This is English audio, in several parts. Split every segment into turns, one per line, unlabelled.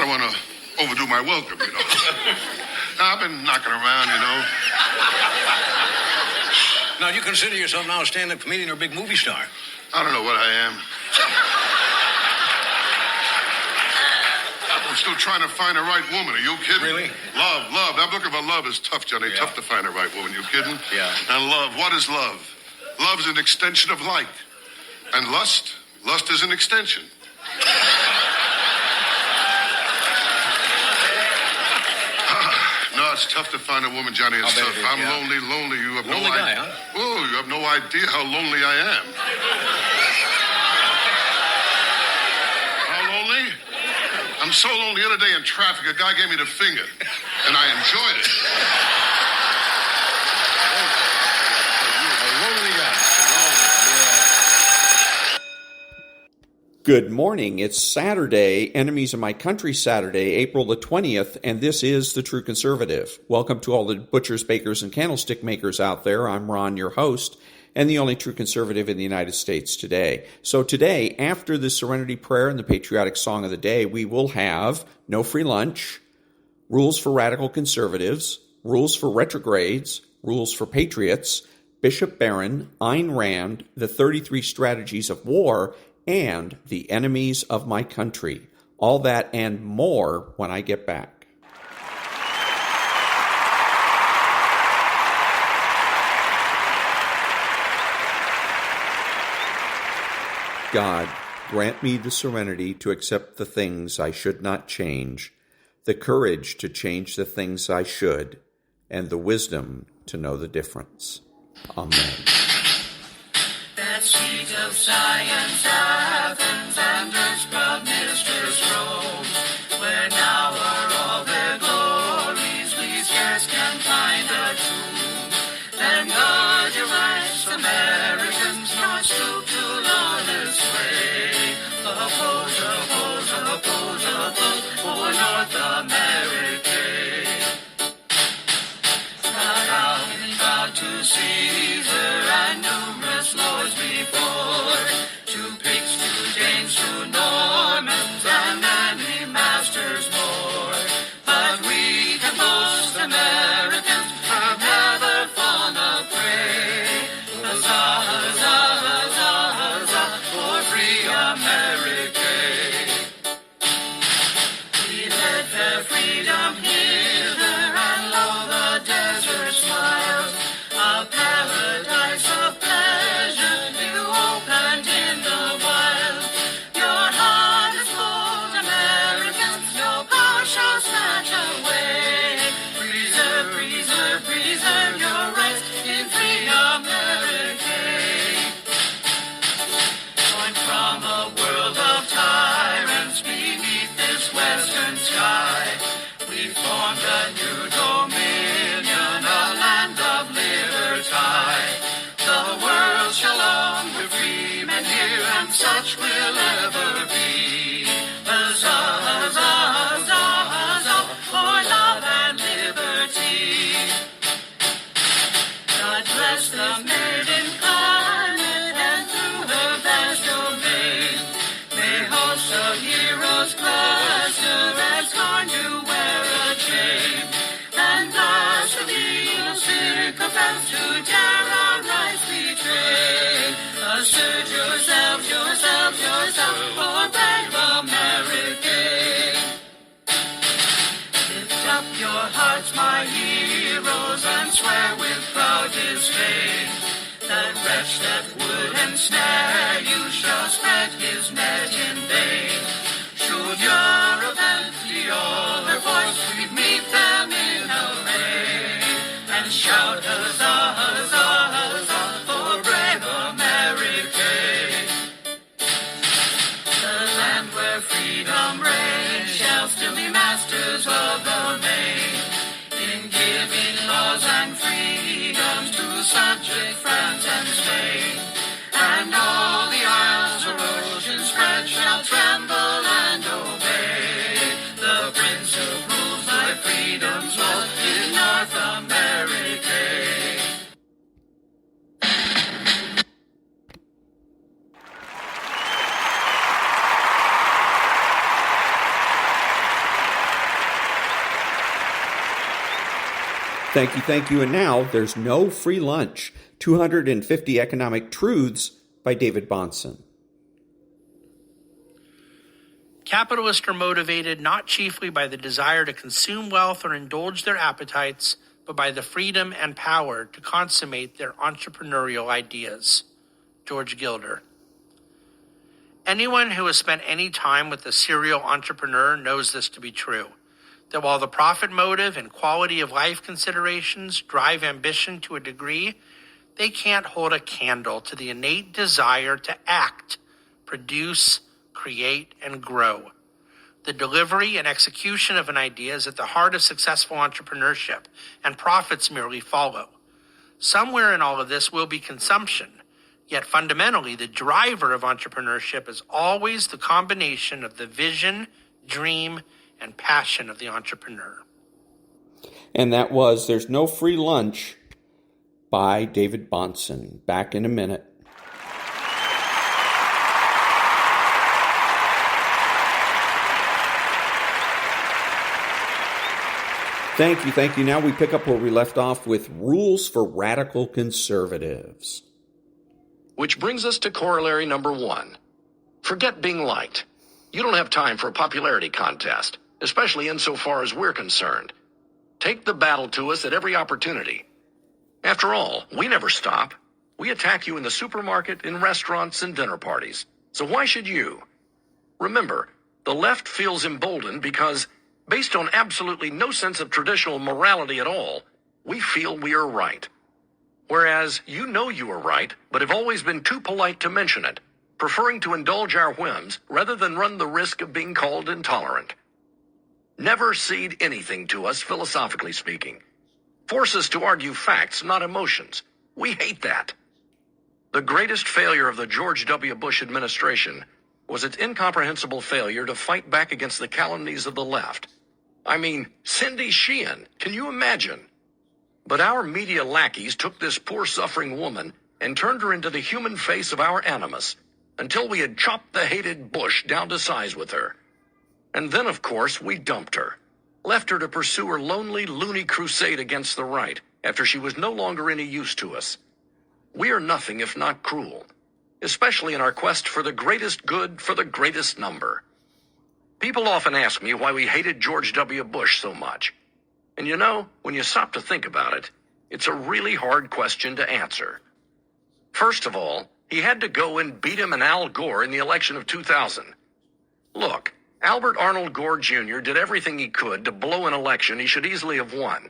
want to overdo my welcome, you know. Now, I've been knocking around, you know.
Now, you consider yourself now a stand-up comedian or a big movie star?
I don't know what I am. I'm still trying to find the right woman. Are you kidding?
Really?
Love. That looking for love is tough, Johnny.
Yeah.
Tough to find the right woman. You kidding?
Yeah.
And love. What is love? Love is an extension of light. And lust is an extension. No, it's tough to find a woman, Johnny. It's tough. I'm lonely. You have
lonely
no
guy,
idea.
huh?
Oh, you have no idea how lonely I am. How lonely? I'm so lonely. The other day in traffic, a guy gave me the finger, and I enjoyed it.
A lonely guy.
Good morning. It's Saturday, Enemies of My Country Saturday, April the 20th, and this is The True Conservative. Welcome to all the butchers, bakers, and candlestick makers out there. I'm Ron, your host, and the only true conservative in the United States today. So today, after the Serenity Prayer and the patriotic song of the day, we will have no free lunch, rules for radical conservatives, rules for retrogrades, rules for patriots, Bishop Barron, Ayn Rand, the 33 strategies of war, and the enemies of my country. All that and more when I get back. God, grant me the serenity to accept the things I should not change, the courage to change the things I should, and the wisdom to know the difference. Amen.
That seat of science Athens and its proud mistress Rome, where now are all their glories, we scarce can find a tomb. Then guard your rights, Americans, nor stoop to lawless sway. Oppose for North America. Proud to Caesar and numerous lords before, to Picts, to Danes, to Normans, and many masters more. But we can boast Americans have never fallen a prey. Huzzah, huzzah, huzzah, huzzah, for free America. We led their freedom hither, and lo, the desert smiles. A paradise of pleasure you opened in the wild. Your heart is full, Americans, no power shall snatch away. Preserve your rights in free America. Joined from a world of tyrants beneath this western sky, we formed a new dominion, a land of liberty. The world shall own the free men here, and such will ever be. Huzzah, huzzah, huzzah, huzzah, for love and liberty. God bless the maiden climate, and through her vast domain, may hosts of heroes cluster as scorn to wear a chain. And thus the legal sycophants to dare our rights betray. Assert yourselves, for brave America. Lift up your hearts, my heroes, and swear with proud disdain that wretch that would ensnare you shall spread his net in vain. Should Europe empty all her force, we'd meet them in array and shout huzzah, huzzah, huzzah, for brave America. The land where freedom reigns shall still be masters of the main, in giving laws and freedoms to subject France and Spain. And all the isles or oceans spread shall tremble and obey. The Prince who rules thy freedom's laws in North America.
Thank you. And now, there's no free lunch. 250 Economic Truths by David Bahnsen.
Capitalists are motivated not chiefly by the desire to consume wealth or indulge their appetites, but by the freedom and power to consummate their entrepreneurial ideas. George Gilder. Anyone who has spent any time with a serial entrepreneur knows this to be true, that while the profit motive and quality of life considerations drive ambition to a degree, they can't hold a candle to the innate desire to act, produce, create, and grow. The delivery and execution of an idea is at the heart of successful entrepreneurship, and profits merely follow. Somewhere in all of this will be consumption, yet fundamentally the driver of entrepreneurship is always the combination of the vision, dream, and passion of the entrepreneur.
And that was There's No Free Lunch by David Bahnsen. Back in a minute. Thank you. Now we pick up where we left off with rules for radical conservatives.
Which brings us to corollary number 1. Forget being liked. You don't have time for a popularity contest, especially insofar as we're concerned. Take the battle to us at every opportunity. After all, we never stop. We attack you in the supermarket, in restaurants, and dinner parties. So why should you? Remember, the left feels emboldened because, based on absolutely no sense of traditional morality at all, we feel we are right. Whereas you know you are right, but have always been too polite to mention it, preferring to indulge our whims rather than run the risk of being called intolerant. Never cede anything to us, philosophically speaking. Force us to argue facts, not emotions. We hate that. The greatest failure of the George W. Bush administration was its incomprehensible failure to fight back against the calumnies of the left. I mean, Cindy Sheehan, can you imagine? But our media lackeys took this poor suffering woman and turned her into the human face of our animus, until we had chopped the hated Bush down to size with her. And then, of course, we dumped her, left her to pursue her lonely, loony crusade against the right, after she was no longer any use to us. We are nothing if not cruel, especially in our quest for the greatest good for the greatest number. People often ask me why we hated George W. Bush so much. And you know, when you stop to think about it, it's a really hard question to answer. First of all, he had to go and beat him and Al Gore in the election of 2000. Look, Albert Arnold Gore Jr. did everything he could to blow an election he should easily have won,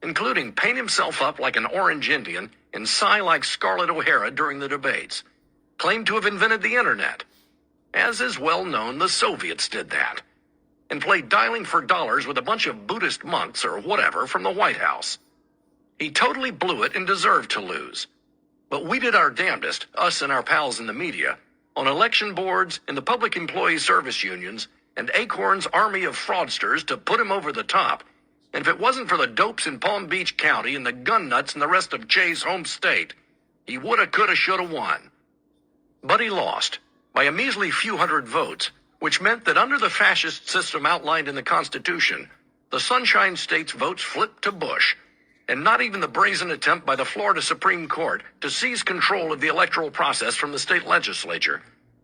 including paint himself up like an orange Indian and sigh like Scarlett O'Hara during the debates, claimed to have invented the internet. As is well known, the Soviets did that, and played dialing for dollars with a bunch of Buddhist monks or whatever from the White House. He totally blew it and deserved to lose. But we did our damnedest, us and our pals in the media, on election boards, in the public employee service unions, and Acorn's army of fraudsters to put him over the top. And if it wasn't for the dopes in Palm Beach County and the gun nuts in the rest of Jay's home state, he woulda, coulda, shoulda won. But he lost, by a measly few hundred votes, which meant that under the fascist system outlined in the Constitution, the Sunshine State's votes flipped to Bush, and not even the brazen attempt by the Florida Supreme Court to seize control of the electoral process from the state legislature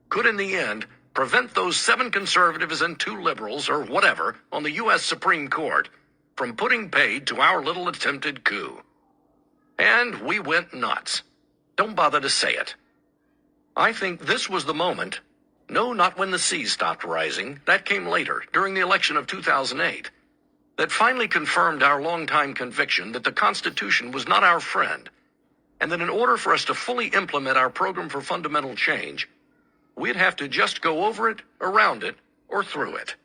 could in the end prevent those 7 conservatives and 2 liberals, or whatever, on the U.S. Supreme Court from putting paid to our little attempted coup. And we went nuts. Don't bother to say it. I think this was the moment. No, not when the seas stopped rising. That came later, during the election of 2008. That finally confirmed our longtime conviction that the Constitution was not our friend, and that in order for us to fully implement our program for fundamental change, we'd have to just go over it, around it, or through it.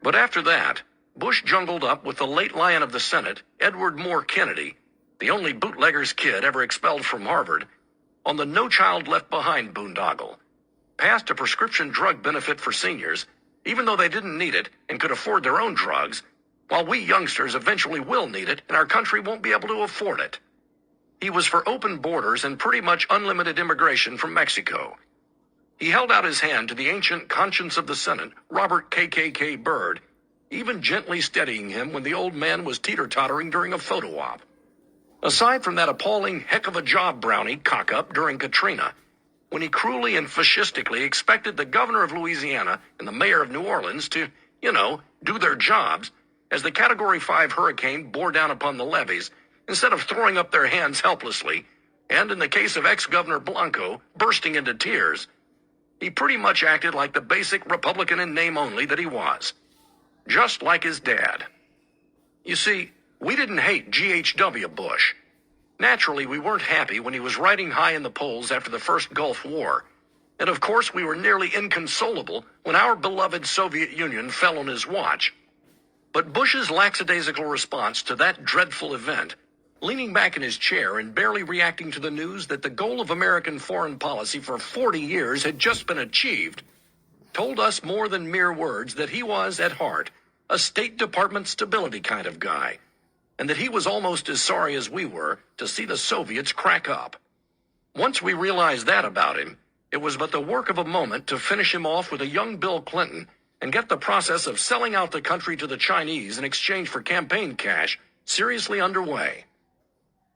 But after that, Bush jungled up with the late Lion of the Senate, Edward Moore Kennedy, the only bootlegger's kid ever expelled from Harvard, on the No Child Left Behind boondoggle, passed a prescription drug benefit for seniors, even though they didn't need it and could afford their own drugs, while we youngsters eventually will need it and our country won't be able to afford it. He was for open borders and pretty much unlimited immigration from Mexico. He held out his hand to the ancient conscience of the Senate, Robert KKK Byrd, even gently steadying him when the old man was teeter-tottering during a photo op. Aside from that appalling heck of a job brownie cock-up during Katrina, when he cruelly and fascistically expected the governor of Louisiana and the mayor of New Orleans to, do their jobs as the Category 5 hurricane bore down upon the levees, instead of throwing up their hands helplessly, and in the case of ex-Governor Blanco, bursting into tears, he pretty much acted like the basic Republican in name only that he was. Just like his dad. You see, we didn't hate G.H.W. Bush. Naturally, we weren't happy when he was riding high in the polls after the first Gulf War. And of course, we were nearly inconsolable when our beloved Soviet Union fell on his watch. But Bush's lackadaisical response to that dreadful event, leaning back in his chair and barely reacting to the news that the goal of American foreign policy for 40 years had just been achieved, told us more than mere words that he was, at heart, a State Department stability kind of guy, and that he was almost as sorry as we were to see the Soviets crack up. Once we realized that about him, it was but the work of a moment to finish him off with a young Bill Clinton and get the process of selling out the country to the Chinese in exchange for campaign cash seriously underway.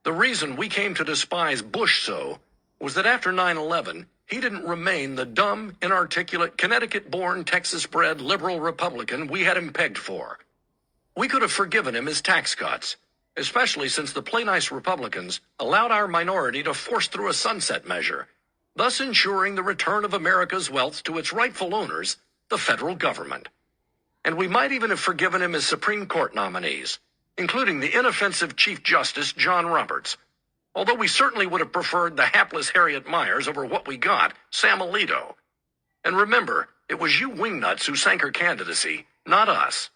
The reason we came to despise Bush so was that after 9/11, he didn't remain the dumb, inarticulate, Connecticut-born, Texas-bred liberal Republican we had him pegged for. We could have forgiven him his tax cuts, especially since the play-nice Republicans allowed our minority to force through a sunset measure, thus ensuring the return of America's wealth to its rightful owners, the federal government. And we might even have forgiven him his Supreme Court nominees, including the inoffensive Chief Justice John Roberts, although we certainly would have preferred the hapless Harriet Miers over what we got, Sam Alito. And remember, it was you wingnuts who sank her candidacy, not us.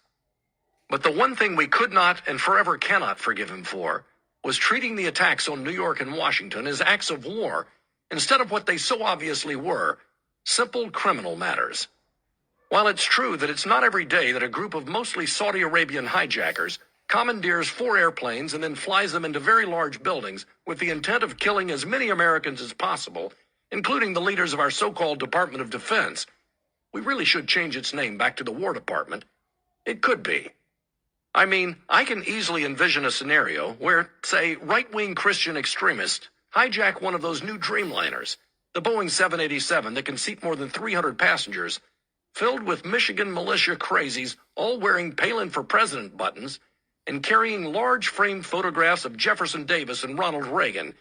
But the one thing we could not and forever cannot forgive him for was treating the attacks on New York and Washington as acts of war instead of what they so obviously were, simple criminal matters. While it's true that it's not every day that a group of mostly Saudi Arabian hijackers commandeers 4 airplanes and then flies them into very large buildings with the intent of killing as many Americans as possible, including the leaders of our so-called Department of Defense, we really should change its name back to the War Department. It could be. I mean, I can easily envision a scenario where, say, right-wing Christian extremists hijack one of those new Dreamliners, the Boeing 787 that can seat more than 300 passengers, filled with Michigan militia crazies all wearing Palin for President buttons and carrying large framed photographs of Jefferson Davis and Ronald Reagan,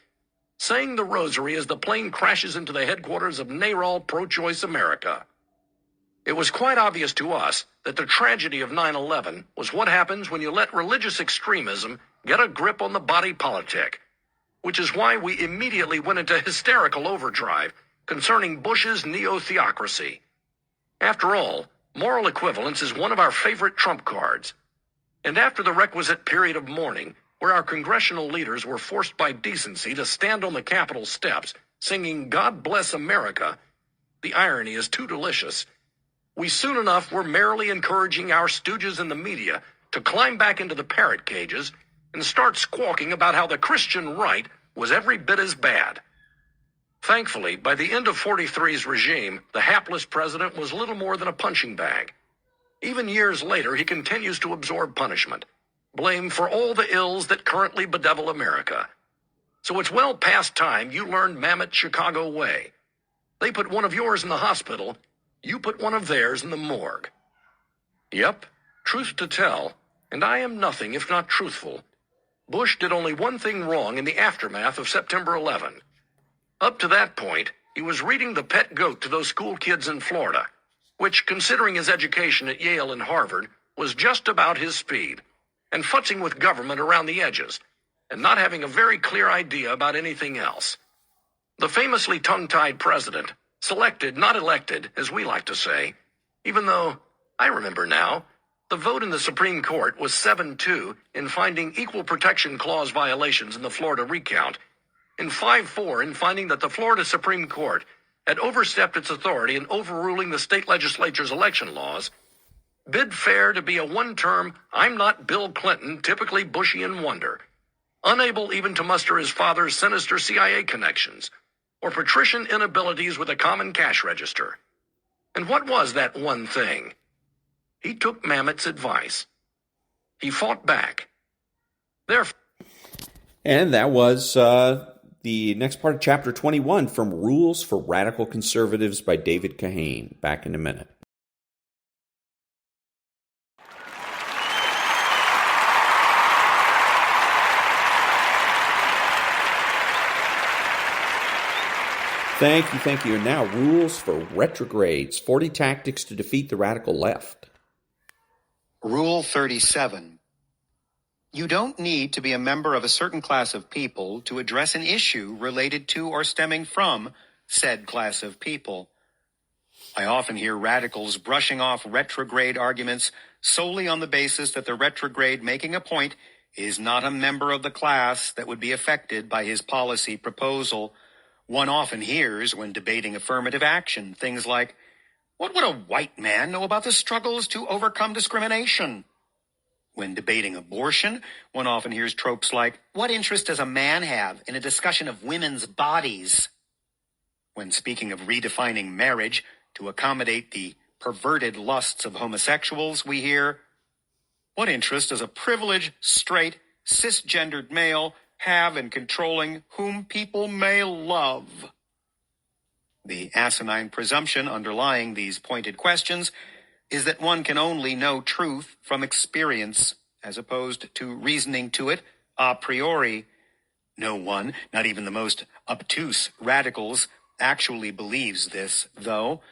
saying the rosary as the plane crashes into the headquarters of NARAL Pro-Choice America. It was quite obvious to us that the tragedy of 9/11 was what happens when you let religious extremism get a grip on the body politic, which is why we immediately went into hysterical overdrive concerning Bush's neo-theocracy. After all, moral equivalence is one of our favorite trump cards. And after the requisite period of mourning, where our congressional leaders were forced by decency to stand on the Capitol steps singing "God Bless America," the irony is too delicious, we soon enough were merrily encouraging our stooges in the media to climb back into the parrot cages and start squawking about how the Christian right was every bit as bad. Thankfully, by the end of 43's regime, the hapless president was little more than a punching bag. Even years later, he continues to absorb punishment, blame for all the ills that currently bedevil America. So it's well past time you learned Mammoth Chicago way. They put one of yours in the hospital, you put one of theirs in the morgue. Yep, truth to tell, and I am nothing if not truthful, Bush did only one thing wrong in the aftermath of September 11. Up to that point, he was reading The Pet Goat to those school kids in Florida, which, considering his education at Yale and Harvard, was just about his speed, and futzing with government around the edges, and not having a very clear idea about anything else. The famously tongue-tied president, selected, not elected, as we like to say, even though, I remember now, the vote in the Supreme Court was 7-2 in finding Equal Protection Clause violations in the Florida recount, and 5-4 in finding that the Florida Supreme Court had overstepped its authority in overruling the state legislature's election laws, bid fair to be a one-term, I'm not Bill Clinton, typically Bushian wonder, unable even to muster his father's sinister CIA connections, or patrician inabilities with a common cash register. And what was that one thing? He took Mamet's advice. He fought back. Therefore,
And that was the next part of Chapter 21 from Rules for Radical Conservatives by David Kahane. Back in a minute. Thank you. And now, Rules for Retrogrades, 40 Tactics to Defeat the Radical Left.
Rule 37. You don't need to be a member of a certain class of people to address an issue related to or stemming from said class of people. I often hear radicals brushing off retrograde arguments solely on the basis that the retrograde making a point is not a member of the class that would be affected by his policy proposal. One often hears, when debating affirmative action, things like, "What would a white man know about the struggles to overcome discrimination?" When debating abortion, one often hears tropes like, "What interest does a man have in a discussion of women's bodies?" When speaking of redefining marriage to accommodate the perverted lusts of homosexuals, we hear, "What interest does a privileged, straight, cisgendered male have in controlling whom people may love?" The asinine presumption underlying these pointed questions is that one can only know truth from experience, as opposed to reasoning to it a priori. No one, not even the most obtuse radicals, actually believes this, though.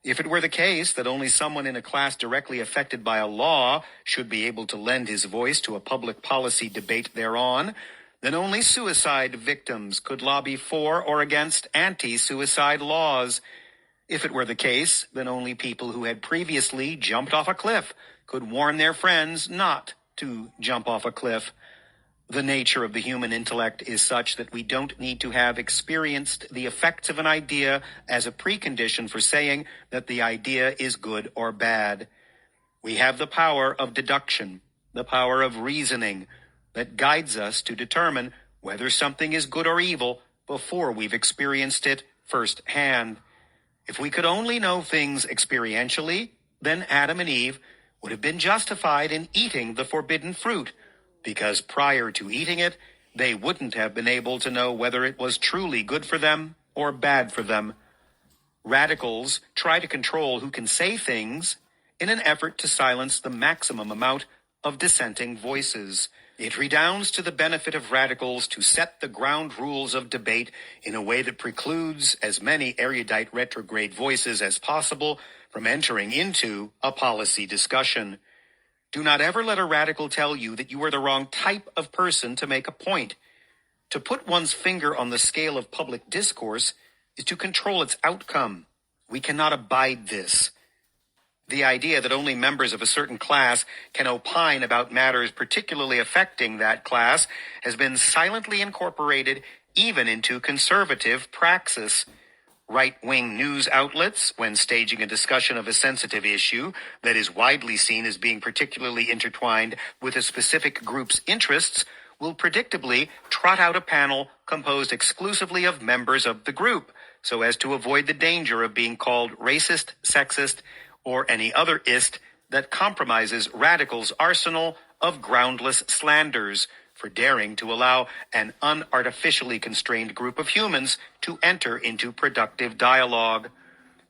If it were the case that only someone in a class directly affected by a law should be able to lend his voice to a public policy debate thereon, then only suicide victims could lobby for or against anti-suicide laws. If it were the case, then only people who had previously jumped off a cliff could warn their friends not to jump off a cliff. The nature of the human intellect is such that we don't need to have experienced the effects of an idea as a precondition for saying that the idea is good or bad. We have the power of deduction, the power of reasoning, that guides us to determine whether something is good or evil before we've experienced it firsthand. If we could only know things experientially, then Adam and Eve would have been justified in eating the forbidden fruit, because prior to eating it, they wouldn't have been able to know whether it was truly good for them or bad for them. Radicals try to control who can say things in an effort to silence the maximum amount of dissenting voices. It redounds to the benefit of radicals to set the ground rules of debate in a way that precludes as many erudite retrograde voices as possible from entering into a policy discussion. Do not ever let a radical tell you that you are the wrong type of person to make a point. To put one's finger on the scale of public discourse is to control its outcome. We cannot abide this. The idea that only members of a certain class can opine about matters particularly affecting that class has been silently incorporated even into conservative praxis. Right-wing news outlets, when staging a discussion of a sensitive issue that is widely seen as being particularly intertwined with a specific group's interests, will predictably trot out a panel composed exclusively of members of the group, so as to avoid the danger of being called racist, sexist, or any other ist that compromises radicals' arsenal of groundless slanders for daring to allow an unartificially constrained group of humans to enter into productive dialogue.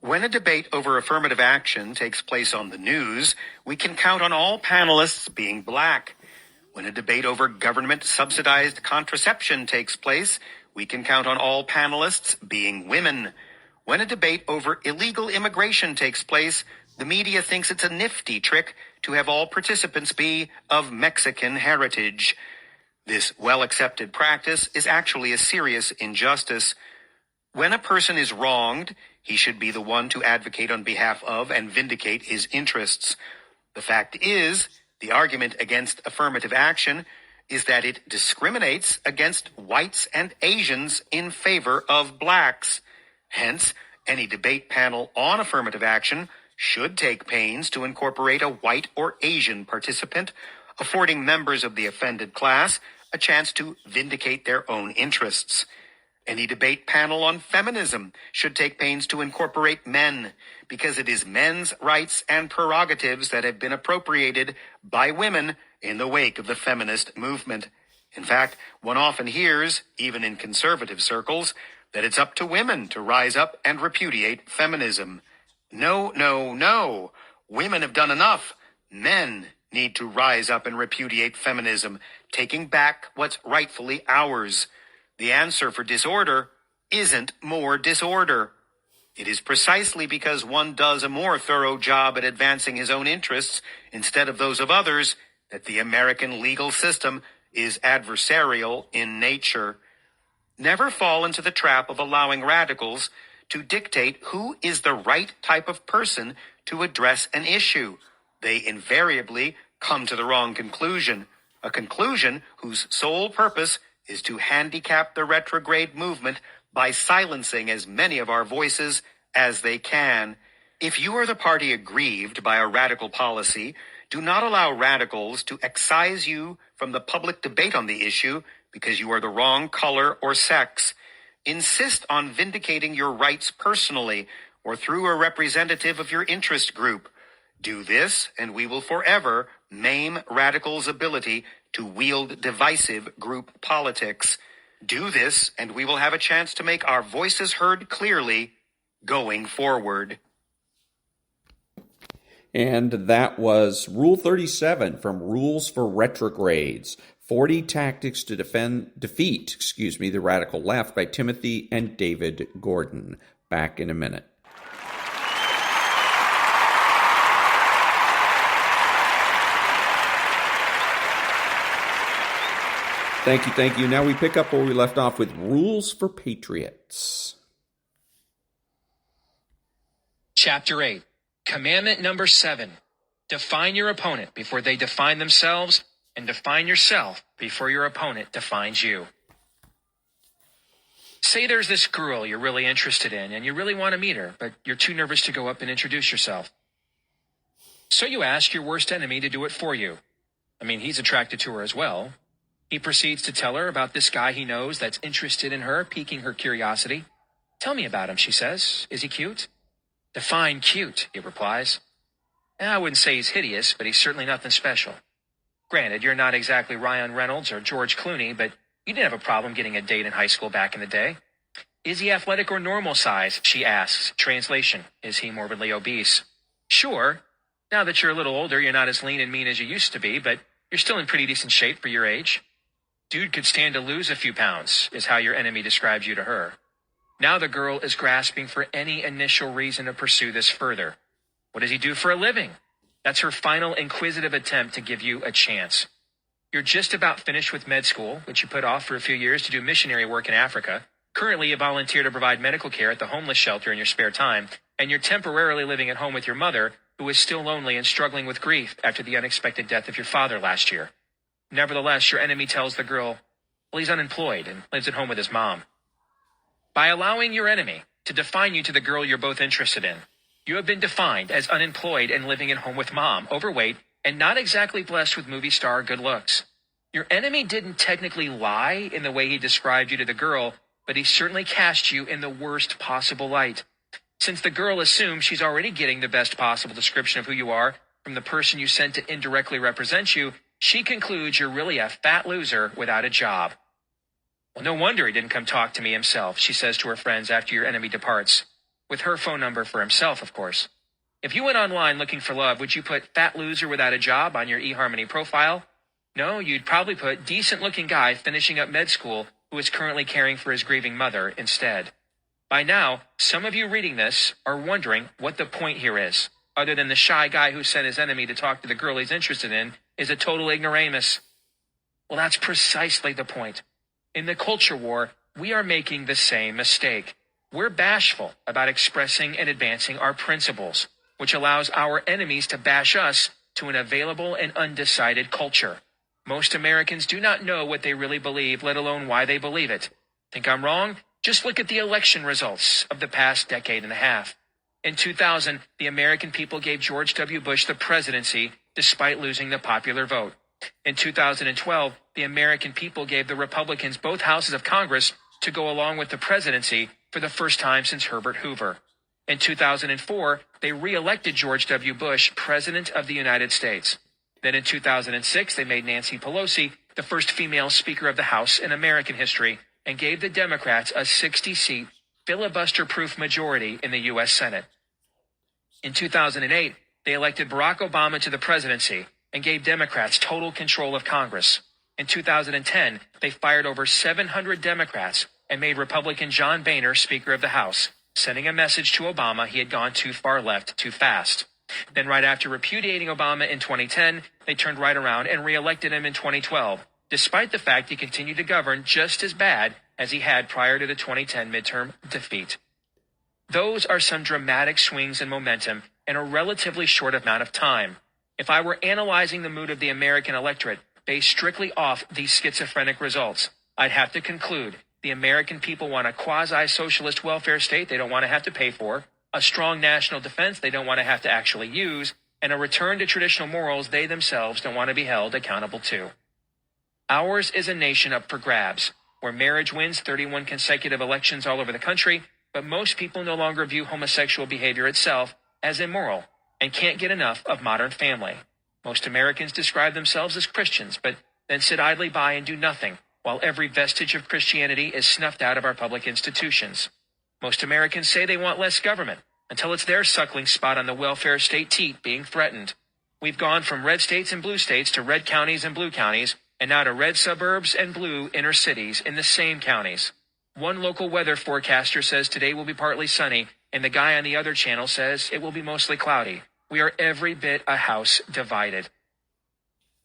When a debate over affirmative action takes place on the news, we can count on all panelists being black. When a debate over government-subsidized contraception takes place, we can count on all panelists being women. When a debate over illegal immigration takes place, the media thinks it's a nifty trick to have all participants be of Mexican heritage. This well-accepted practice is actually a serious injustice. When a person is wronged, he should be the one to advocate on behalf of and vindicate his interests. The fact is, the argument against affirmative action is that it discriminates against whites and Asians in favor of blacks. Hence, any debate panel on affirmative action should take pains to incorporate a white or Asian participant, affording members of the offended class a chance to vindicate their own interests. Any debate panel on feminism should take pains to incorporate men, because it is men's rights and prerogatives that have been appropriated by women in the wake of the feminist movement. In fact, one often hears, even in conservative circles, that it's up to women to rise up and repudiate feminism. No, no, no. Women have done enough. Men need to rise up and repudiate feminism, taking back what's rightfully ours. The answer for disorder isn't more disorder. It is precisely because one does a more thorough job at advancing his own interests instead of those of others that the American legal system is adversarial in nature. Never fall into the trap of allowing radicals to dictate who is the right type of person to address an issue. They invariably come to the wrong conclusion, a conclusion whose sole purpose is to handicap the retrograde movement by silencing as many of our voices as they can. If you are the party aggrieved by a radical policy, do not allow radicals to excise you from the public debate on the issue because you are the wrong color or sex. Insist on vindicating your rights personally or through a representative of your interest group. Do this, and we will forever maim radicals' ability to wield divisive group politics. Do this, and we will have a chance to make our voices heard clearly going forward.
And that was Rule 37 from Rules for Retrogrades, 40 Tactics to Defeat the Radical Left by Timothy and David Gordon. Back in a minute. Thank you. Now we pick up where we left off with Rules for Patriots.
Chapter 8. Commandment number 7. Define your opponent before they define themselves, and define yourself before your opponent defines you. Say there's this girl you're really interested in, and you really want to meet her, but you're too nervous to go up and introduce yourself. So you ask your worst enemy to do it for you. He's attracted to her as well. He proceeds to tell her about this guy he knows that's interested in her, piquing her curiosity. Tell me about him, she says. Is he cute? Define cute, he replies. I wouldn't say he's hideous, but he's certainly nothing special. Granted, you're not exactly Ryan Reynolds or George Clooney, but you didn't have a problem getting a date in high school back in the day. Is he athletic or normal size, she asks. Translation, is he morbidly obese? Sure. Now that you're a little older, you're not as lean and mean as you used to be, but you're still in pretty decent shape for your age. Dude could stand to lose a few pounds, is how your enemy describes you to her. Now the girl is grasping for any initial reason to pursue this further. What does he do for a living? That's her final inquisitive attempt to give you a chance. You're just about finished with med school, which you put off for a few years to do missionary work in Africa. Currently, you volunteer to provide medical care at the homeless shelter in your spare time, and you're temporarily living at home with your mother, who is still lonely and struggling with grief after the unexpected death of your father last year. Nevertheless, your enemy tells the girl, well, he's unemployed and lives at home with his mom. By allowing your enemy to define you to the girl you're both interested in, you have been defined as unemployed and living at home with mom, overweight, and not exactly blessed with movie star good looks. Your enemy didn't technically lie in the way he described you to the girl, but he certainly cast you in the worst possible light. Since the girl assumes she's already getting the best possible description of who you are from the person you sent to indirectly represent you, she concludes you're really a fat loser without a job. Well, no wonder he didn't come talk to me himself, she says to her friends after your enemy departs. With her phone number for himself, of course. If you went online looking for love, would you put fat loser without a job on your eHarmony profile? No, you'd probably put decent looking guy finishing up med school who is currently caring for his grieving mother instead. By now, some of you reading this are wondering what the point here is, other than the shy guy who sent his enemy to talk to the girl he's interested in is a total ignoramus. Well, that's precisely the point. In the culture war, we are making the same mistake. We're bashful about expressing and advancing our principles, which allows our enemies to bash us to an available and undecided culture. Most Americans do not know what they really believe, let alone why they believe it. Think I'm wrong? Just look at the election results of the past decade and a half. In 2000, the American people gave George W. Bush the presidency despite losing the popular vote. In 2012, the American people gave the Republicans both houses of Congress to go along with the presidency for the first time since Herbert Hoover. In 2004, they re-elected George W. Bush President of the United States. Then in 2006, they made Nancy Pelosi the first female Speaker of the House in American history and gave the Democrats a 60-seat filibuster-proof majority in the U.S. Senate. In 2008, they elected Barack Obama to the presidency and gave Democrats total control of Congress. In 2010, they fired over 700 Democrats and made Republican John Boehner Speaker of the House, sending a message to Obama he had gone too far left too fast. Then right after repudiating Obama in 2010, they turned right around and re-elected him in 2012, despite the fact he continued to govern just as bad as he had prior to the 2010 midterm defeat. Those are some dramatic swings in momentum in a relatively short amount of time. If I were analyzing the mood of the American electorate based strictly off these schizophrenic results, I'd have to conclude the American people want a quasi-socialist welfare state they don't want to have to pay for, a strong national defense they don't want to have to actually use, and a return to traditional morals they themselves don't want to be held accountable to. Ours is a nation up for grabs, where marriage wins 31 consecutive elections all over the country, but most people no longer view homosexual behavior itself as immoral and can't get enough of modern family. Most Americans describe themselves as Christians, but then sit idly by and do nothing, while every vestige of Christianity is snuffed out of our public institutions. Most Americans say they want less government, until it's their suckling spot on the welfare state teat being threatened. We've gone from red states and blue states to red counties and blue counties, and now to red suburbs and blue inner cities in the same counties. One local weather forecaster says today will be partly sunny, and the guy on the other channel says it will be mostly cloudy. We are every bit a house divided.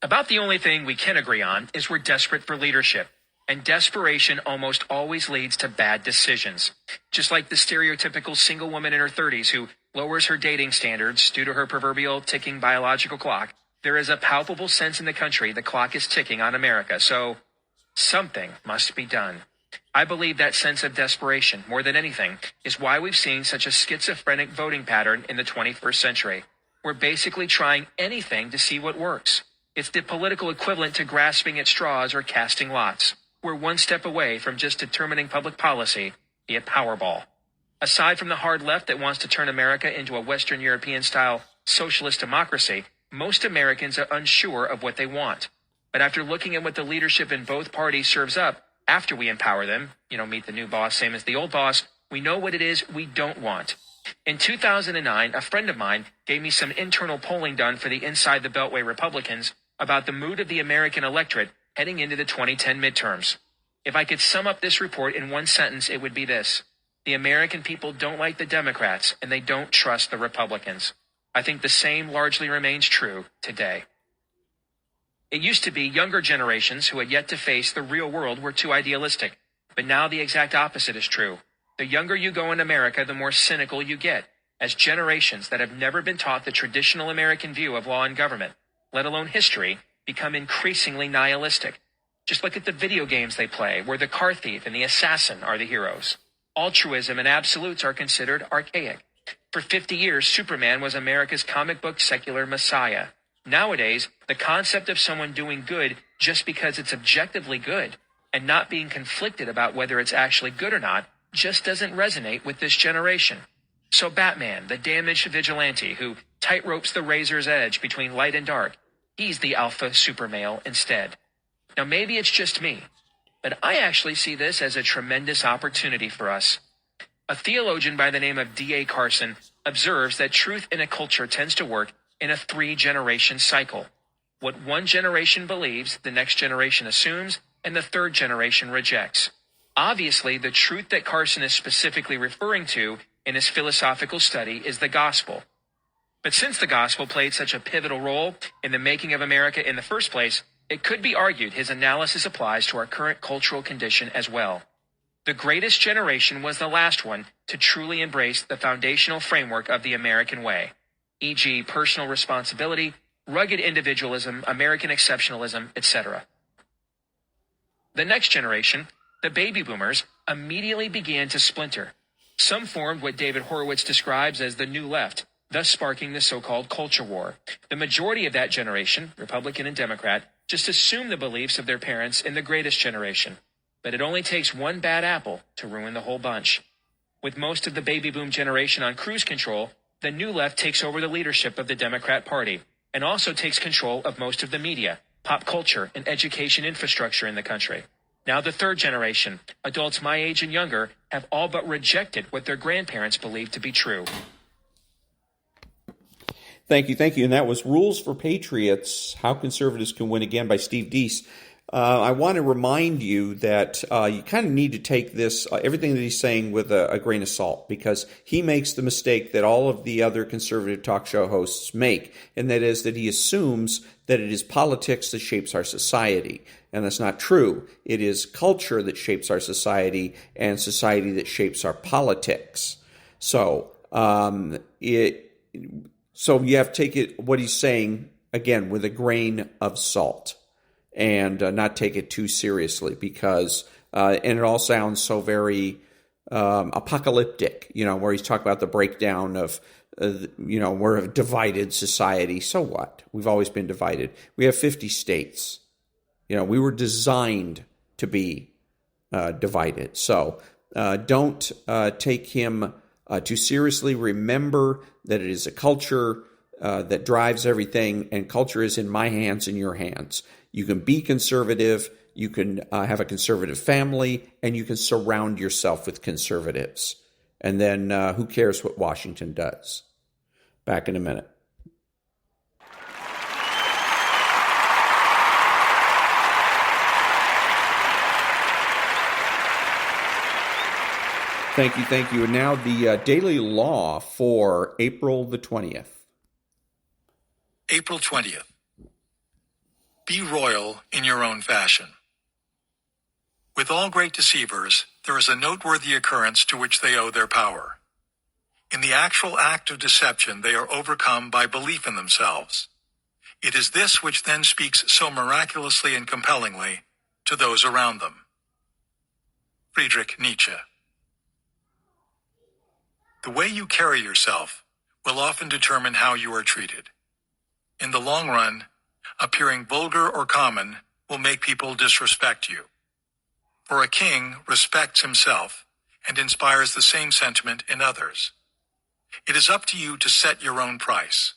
About the only thing we can agree on is we're desperate for leadership, and desperation almost always leads to bad decisions. Just like the stereotypical single woman in her 30s who lowers her dating standards due to her proverbial ticking biological clock, there is a palpable sense in the country the clock is ticking on America, so something must be done. I believe that sense of desperation, more than anything, is why we've seen such a schizophrenic voting pattern in the 21st century. We're basically trying anything to see what works. It's the political equivalent to grasping at straws or casting lots. We're one step away from just determining public policy via Powerball. Aside from the hard left that wants to turn America into a Western European-style socialist democracy, most Americans are unsure of what they want. But after looking at what the leadership in both parties serves up, after we empower them, meet the new boss, same as the old boss, we know what it is we don't want. In 2009, a friend of mine gave me some internal polling done for the Inside the Beltway Republicans about the mood of the American electorate heading into the 2010 midterms. If I could sum up this report in one sentence, it would be this: the American people don't like the Democrats, and they don't trust the Republicans. I think the same largely remains true today. It used to be younger generations who had yet to face the real world were too idealistic, but now the exact opposite is true. The younger you go in America, the more cynical you get, as generations that have never been taught the traditional American view of law and government, let alone history, become increasingly nihilistic. Just look at the video games they play, where the car thief and the assassin are the heroes. Altruism and absolutes are considered archaic. For 50 years, Superman was America's comic book secular messiah. Nowadays, the concept of someone doing good just because it's objectively good and not being conflicted about whether it's actually good or not just doesn't resonate with this generation. So Batman, the damaged vigilante who tightropes the razor's edge between light and dark, he's the alpha supermale instead. Now maybe it's just me, but I actually see this as a tremendous opportunity for us. A theologian by the name of D.A. Carson observes that truth in a culture tends to work in a 3-generation cycle. What one generation believes, the next generation assumes, and the third generation rejects. Obviously, the truth that Carson is specifically referring to in his philosophical study is the gospel. But since the gospel played such a pivotal role in the making of America in the first place, it could be argued his analysis applies to our current cultural condition as well. The greatest generation was the last one to truly embrace the foundational framework of the American way, e.g. personal responsibility, rugged individualism, American exceptionalism, etc. The next generation, the baby boomers, immediately began to splinter. Some formed what David Horowitz describes as the New Left, thus sparking the so-called culture war. The majority of that generation, Republican and Democrat, just assumed the beliefs of their parents in the greatest generation. but it only takes one bad apple to ruin the whole bunch. With most of the baby boom generation on cruise control, the new left takes over the leadership of the Democrat Party and also takes control of most of the media, pop culture, and education infrastructure in the country. Now the third generation, adults my age and younger, have all but rejected what their grandparents believed to be true.
Thank you. And that was Rules for Patriots, How Conservatives Can Win Again by Steve Deese. I want to remind you that you kind of need to take this, everything that he's saying with a grain of salt, because he makes the mistake that all of the other conservative talk show hosts make, and that is that he assumes that it is politics that shapes our society. And that's not true. It is culture that shapes our society and society that shapes our politics. So you have to take it, what he's saying, again, with a grain of salt, and not take it too seriously, because and it all sounds so very apocalyptic, where he's talking about the breakdown of, we're a divided society. So what? We've always been divided. We have 50 states. We were designed to be divided. So don't take him too seriously. Remember that it is a culture that drives everything, and culture is in my hands and your hands. You can be conservative, you can have a conservative family, and you can surround yourself with conservatives. And then who cares what Washington does? Back in a minute. Thank you. And now the daily law for April the 20th.
April 20th. Be royal in your own fashion. With all great deceivers, there is a noteworthy occurrence to which they owe their power. In the actual act of deception, they are overcome by belief in themselves. It is this which then speaks so miraculously and compellingly to those around them. Friedrich Nietzsche. The way you carry yourself will often determine how you are treated. In the long run, appearing vulgar or common will make people disrespect you. For a king respects himself and inspires the same sentiment in others. It is up to you to set your own price.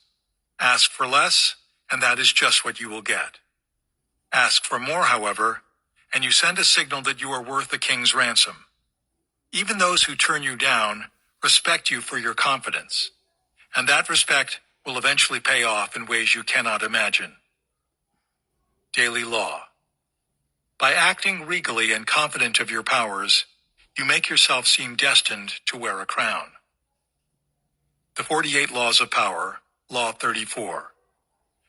Ask for less, and that is just what you will get. Ask for more, however, and you send a signal that you are worth the king's ransom. Even those who turn you down respect you for your confidence, and that respect will eventually pay off in ways you cannot imagine. Daily law. By acting regally and confident of your powers, you make yourself seem destined to wear a crown. The 48 Laws of Power, Law 34.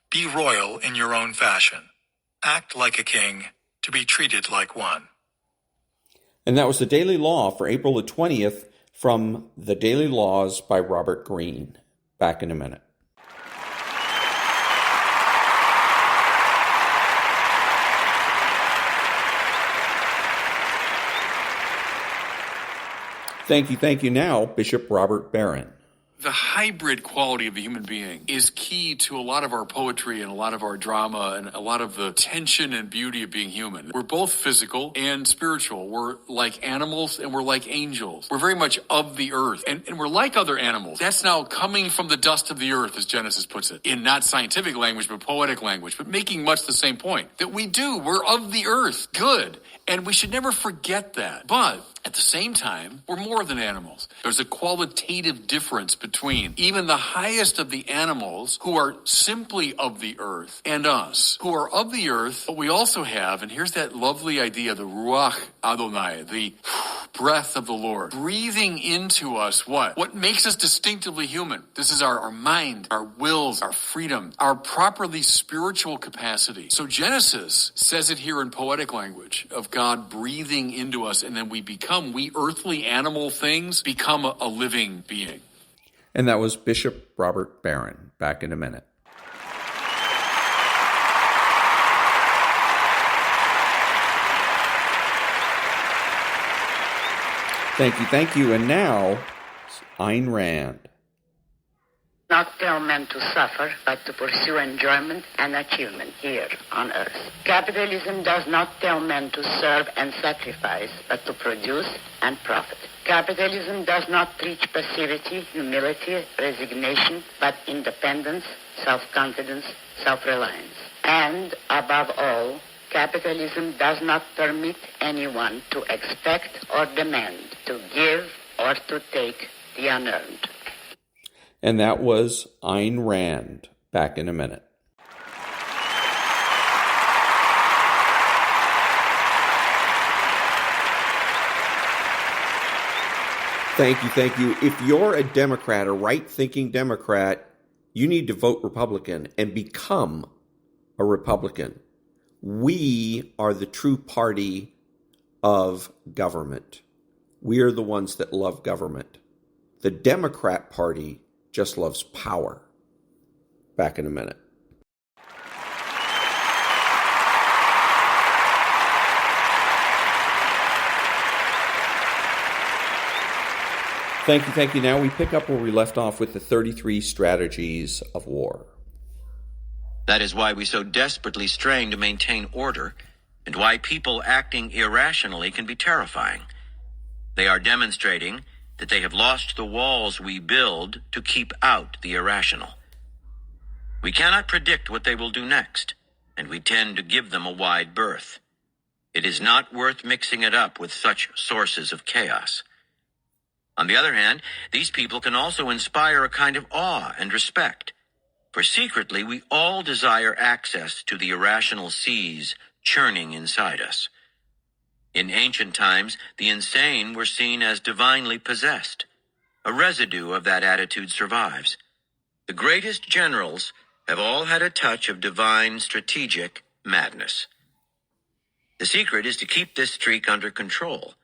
Be royal in your own fashion. Act like a king to be treated like one.
And that was the daily law for April the 20th from The Daily Laws by Robert Greene. Back in a minute. Thank you. Now, Bishop Robert Barron.
The hybrid quality of the human being is key to a lot of our poetry and a lot of our drama and a lot of the tension and beauty of being human. We're both physical and spiritual. We're like animals and we're like angels. We're very much of the earth and we're like other animals. That's now coming from the dust of the earth, as Genesis puts it, in not scientific language, but poetic language, but making much the same point that we're of the earth. Good. And we should never forget that. But at the same time, we're more than animals. There's a qualitative difference between even the highest of the animals who are simply of the earth and us who are of the earth. But we also have, and here's that lovely idea, the Ruach Adonai, the breath of the Lord, breathing into us what makes us distinctively human. This is our mind, our wills, our freedom, our properly spiritual capacity. So Genesis says it here in poetic language of God breathing into us, and then we earthly animal things become a living being.
And that was Bishop Robert Barron. Back in a minute. Thank you. And now, Ayn Rand.
Not tell men to suffer, but to pursue enjoyment and achievement here on earth. Capitalism does not tell men to serve and sacrifice, but to produce and profit. Capitalism does not preach passivity, humility, resignation, but independence, self-confidence, self-reliance. And, above all, capitalism does not permit anyone to expect or demand, to give or to take the unearned.
And that was Ayn Rand. Back in a minute. Thank you. If you're a Democrat, a right-thinking Democrat, you need to vote Republican and become a Republican. We are the true party of government. We are the ones that love government. The Democrat Party just loves power. Back in a minute. Thank you. Now we pick up where we left off with the 33 strategies of war.
That is why we so desperately strain to maintain order, and why people acting irrationally can be terrifying. They are demonstrating that they have lost the walls we build to keep out the irrational. We cannot predict what they will do next, and we tend to give them a wide berth. It is not worth mixing it up with such sources of chaos. On the other hand, these people can also inspire a kind of awe and respect, for secretly we all desire access to the irrational seas churning inside us. In ancient times, the insane were seen as divinely possessed. A residue of that attitude survives. The greatest generals have all had a touch of divine strategic madness. The secret is to keep this streak under control.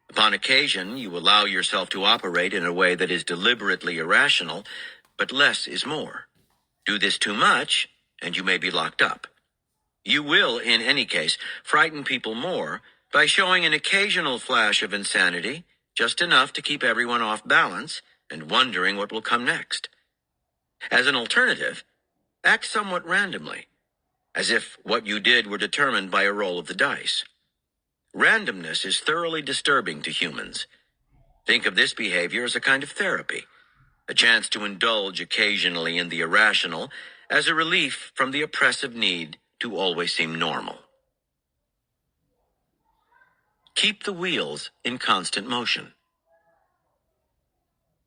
Upon occasion, you allow yourself to operate in a way that is deliberately irrational, but less is more. Do this too much, and you may be locked up. You will, in any case, frighten people more by showing an occasional flash of insanity, just enough to keep everyone off balance and wondering what will come next. As an alternative, act somewhat randomly, as if what you did were determined by a roll of the dice. Randomness is thoroughly disturbing to humans. Think of this behavior as a kind of therapy, a chance to indulge occasionally in the irrational as a relief from the oppressive need to always seem normal. Keep the wheels in constant motion.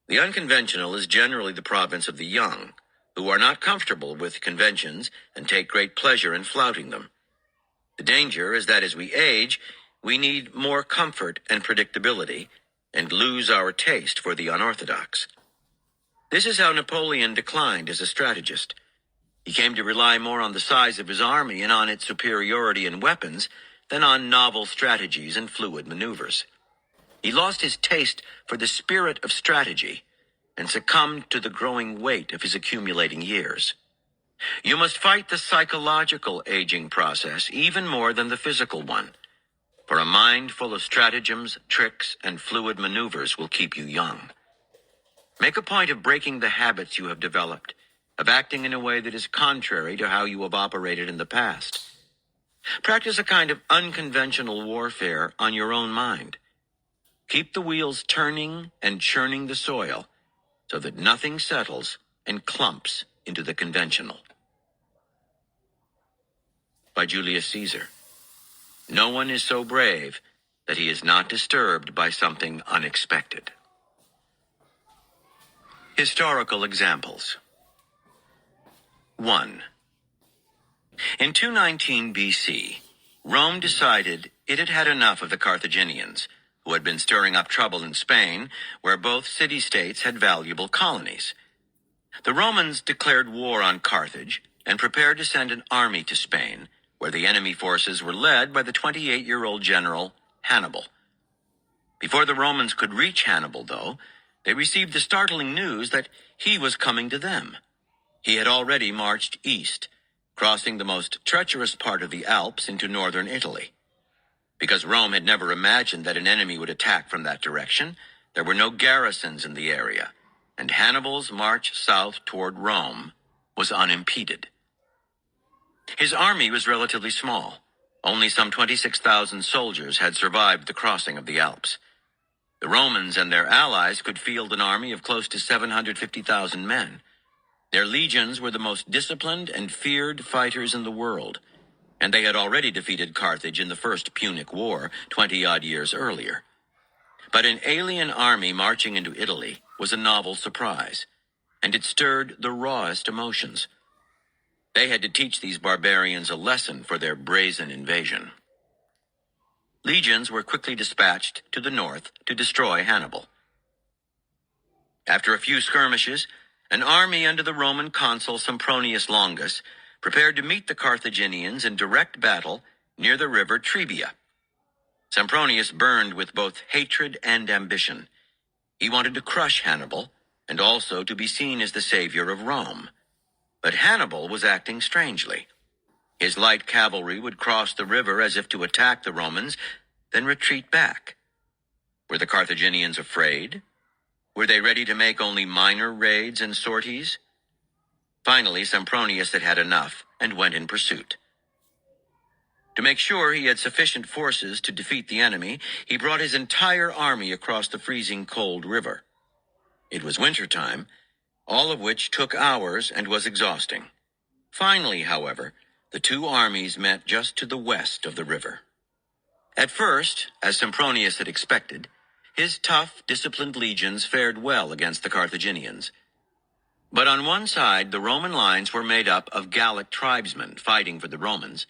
The unconventional is generally the province of the young, who are not comfortable with conventions and take great pleasure in flouting them. The danger is that as we age, we need more comfort and predictability and lose our taste for the unorthodox. This is how Napoleon declined as a strategist. He came to rely more on the size of his army and on its superiority in weapons than on novel strategies and fluid maneuvers. He lost his taste for the spirit of strategy and succumbed to the growing weight of his accumulating years. You must fight the psychological aging process even more than the physical one, for a mind full of stratagems, tricks, and fluid maneuvers will keep you young. Make a point of breaking the habits you have developed, of acting in a way that is contrary to how you have operated in the past. Practice a kind of unconventional warfare on your own mind. Keep the wheels turning and churning the soil so that nothing settles and clumps into the conventional. By Julius Caesar. No one is so brave that he is not disturbed by something unexpected. Historical examples. 1. In 219 BC, Rome decided it had had enough of the Carthaginians, who had been stirring up trouble in Spain, where both city-states had valuable colonies. The Romans declared war on Carthage and prepared to send an army to Spain, where the enemy forces were led by the 28-year-old general Hannibal. Before the Romans could reach Hannibal, though, they received the startling news that he was coming to them. He had already marched east, crossing the most treacherous part of the Alps into northern Italy. Because Rome had never imagined that an enemy would attack from that direction, there were no garrisons in the area, and Hannibal's march south toward Rome was unimpeded. His army was relatively small. Only some 26,000 soldiers had survived the crossing of the Alps. The Romans and their allies could field an army of close to 750,000 men. Their legions were the most disciplined and feared fighters in the world, and they had already defeated Carthage in the First Punic War 20-odd years earlier. But an alien army marching into Italy was a novel surprise, and it stirred the rawest emotions. They had to teach these barbarians a lesson for their brazen invasion. Legions were quickly dispatched to the north to destroy Hannibal. After a few skirmishes, an army under the Roman consul Sempronius Longus prepared to meet the Carthaginians in direct battle near the river Trebia. Sempronius burned with both hatred and ambition. He wanted to crush Hannibal and also to be seen as the savior of Rome. But Hannibal was acting strangely. His light cavalry would cross the river as if to attack the Romans, then retreat back. Were the Carthaginians afraid? Were they ready to make only minor raids and sorties? Finally, Sempronius had had enough and went in pursuit. To make sure he had sufficient forces to defeat the enemy, he brought his entire army across the freezing cold river. It was wintertime, all of which took hours and was exhausting. Finally, however, the two armies met just to the west of the river. At first, as Sempronius had expected, his tough, disciplined legions fared well against the Carthaginians. But on one side, the Roman lines were made up of Gallic tribesmen fighting for the Romans,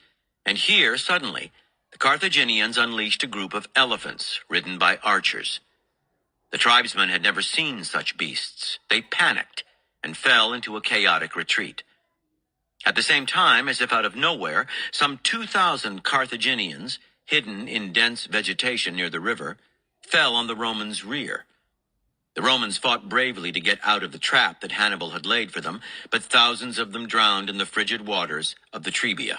and here, suddenly, the Carthaginians unleashed a group of elephants ridden by archers. The tribesmen had never seen such beasts. They panicked and fell into a chaotic retreat. At the same time, as if out of nowhere, some 2,000 Carthaginians, hidden in dense vegetation near the river, fell on the Romans' rear. The Romans fought bravely to get out of the trap that Hannibal had laid for them, but thousands of them drowned in the frigid waters of the Trebia.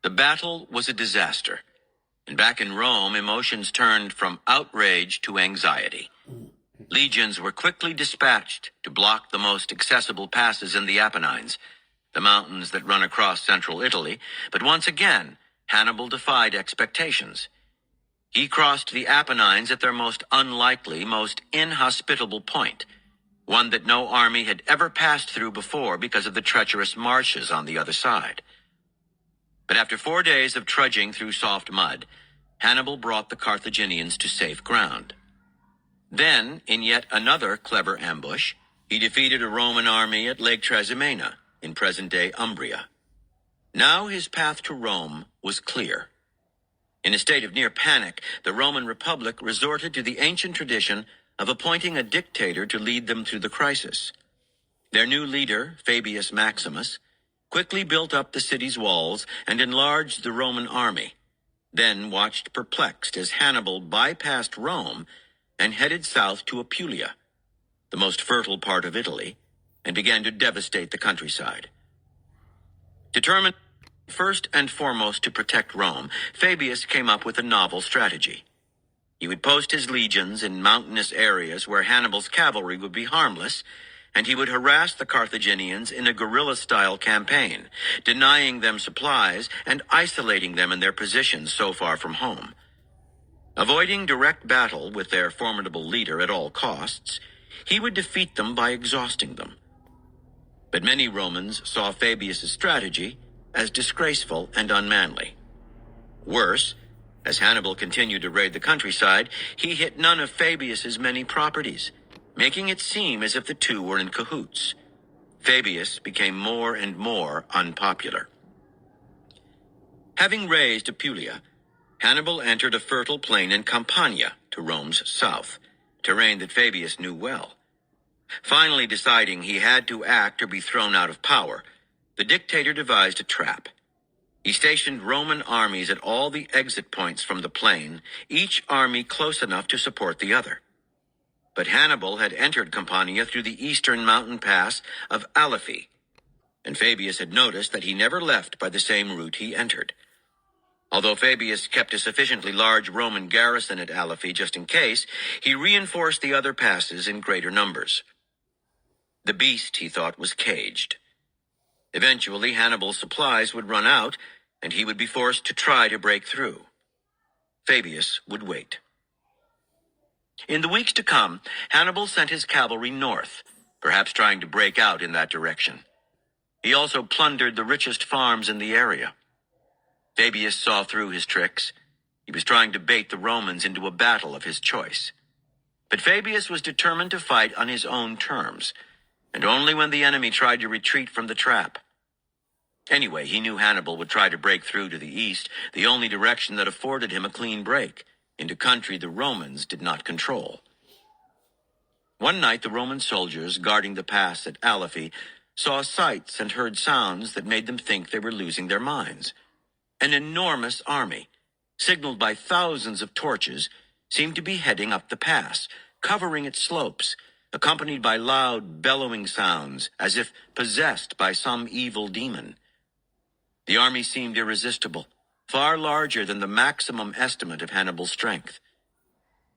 The battle was a disaster, and back in Rome, emotions turned from outrage to anxiety. Legions were quickly dispatched to block the most accessible passes in the Apennines, the mountains that run across central Italy, but once again, Hannibal defied expectations. He crossed the Apennines at their most unlikely, most inhospitable point, one that no army had ever passed through before because of the treacherous marshes on the other side. But after 4 days of trudging through soft mud, Hannibal brought the Carthaginians to safe ground. Then, in yet another clever ambush, he defeated a Roman army at Lake Trasimena, in present-day Umbria. Now his path to Rome was clear. In a state of near panic, the Roman Republic resorted to the ancient tradition of appointing a dictator to lead them through the crisis. Their new leader, Fabius Maximus, quickly built up the city's walls and enlarged the Roman army, then watched perplexed as Hannibal bypassed Rome and headed south to Apulia, the most fertile part of Italy, and began to devastate the countryside. Determined first and foremost to protect Rome, Fabius came up with a novel strategy. He would post his legions in mountainous areas where Hannibal's cavalry would be harmless, and he would harass the Carthaginians in a guerrilla-style campaign, denying them supplies and isolating them in their positions so far from home. Avoiding direct battle with their formidable leader at all costs, he would defeat them by exhausting them. But many Romans saw Fabius's strategy as disgraceful and unmanly. Worse, as Hannibal continued to raid the countryside, he hit none of Fabius's many properties, making it seem as if the two were in cahoots. Fabius became more and more unpopular. Having razed Apulia, Hannibal entered a fertile plain in Campania to Rome's south, terrain that Fabius knew well. Finally deciding he had to act or be thrown out of power, the dictator devised a trap. He stationed Roman armies at all the exit points from the plain, each army close enough to support the other. But Hannibal had entered Campania through the eastern mountain pass of Alephi, and Fabius had noticed that he never left by the same route he entered. Although Fabius kept a sufficiently large Roman garrison at Alephi just in case, he reinforced the other passes in greater numbers. The beast, he thought, was caged. Eventually, Hannibal's supplies would run out, and he would be forced to try to break through. Fabius would wait. In the weeks to come, Hannibal sent his cavalry north, perhaps trying to break out in that direction. He also plundered the richest farms in the area. Fabius saw through his tricks. He was trying to bait the Romans into a battle of his choice. But Fabius was determined to fight on his own terms, and only when the enemy tried to retreat from the trap. Anyway, he knew Hannibal would try to break through to the east, the only direction that afforded him a clean break, into country the Romans did not control. One night, the Roman soldiers guarding the pass at Alephi saw sights and heard sounds that made them think they were losing their minds. An enormous army, signaled by thousands of torches, seemed to be heading up the pass, covering its slopes, accompanied by loud, bellowing sounds, as if possessed by some evil demon. The army seemed irresistible, far larger than the maximum estimate of Hannibal's strength.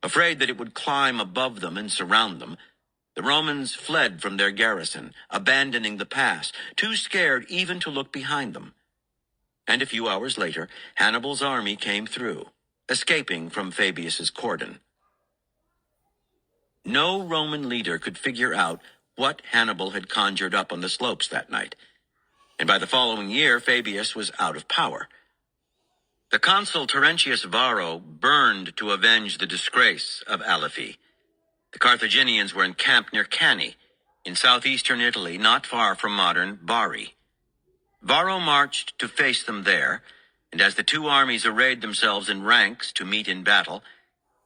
Afraid that it would climb above them and surround them, the Romans fled from their garrison, abandoning the pass, too scared even to look behind them. And a few hours later, Hannibal's army came through, escaping from Fabius's cordon. No Roman leader could figure out what Hannibal had conjured up on the slopes that night, and by the following year, Fabius was out of power. The consul Terentius Varro burned to avenge the disgrace of Alephi. The Carthaginians were encamped near Cannae, in southeastern Italy, not far from modern Bari. Varro marched to face them there, and as the two armies arrayed themselves in ranks to meet in battle,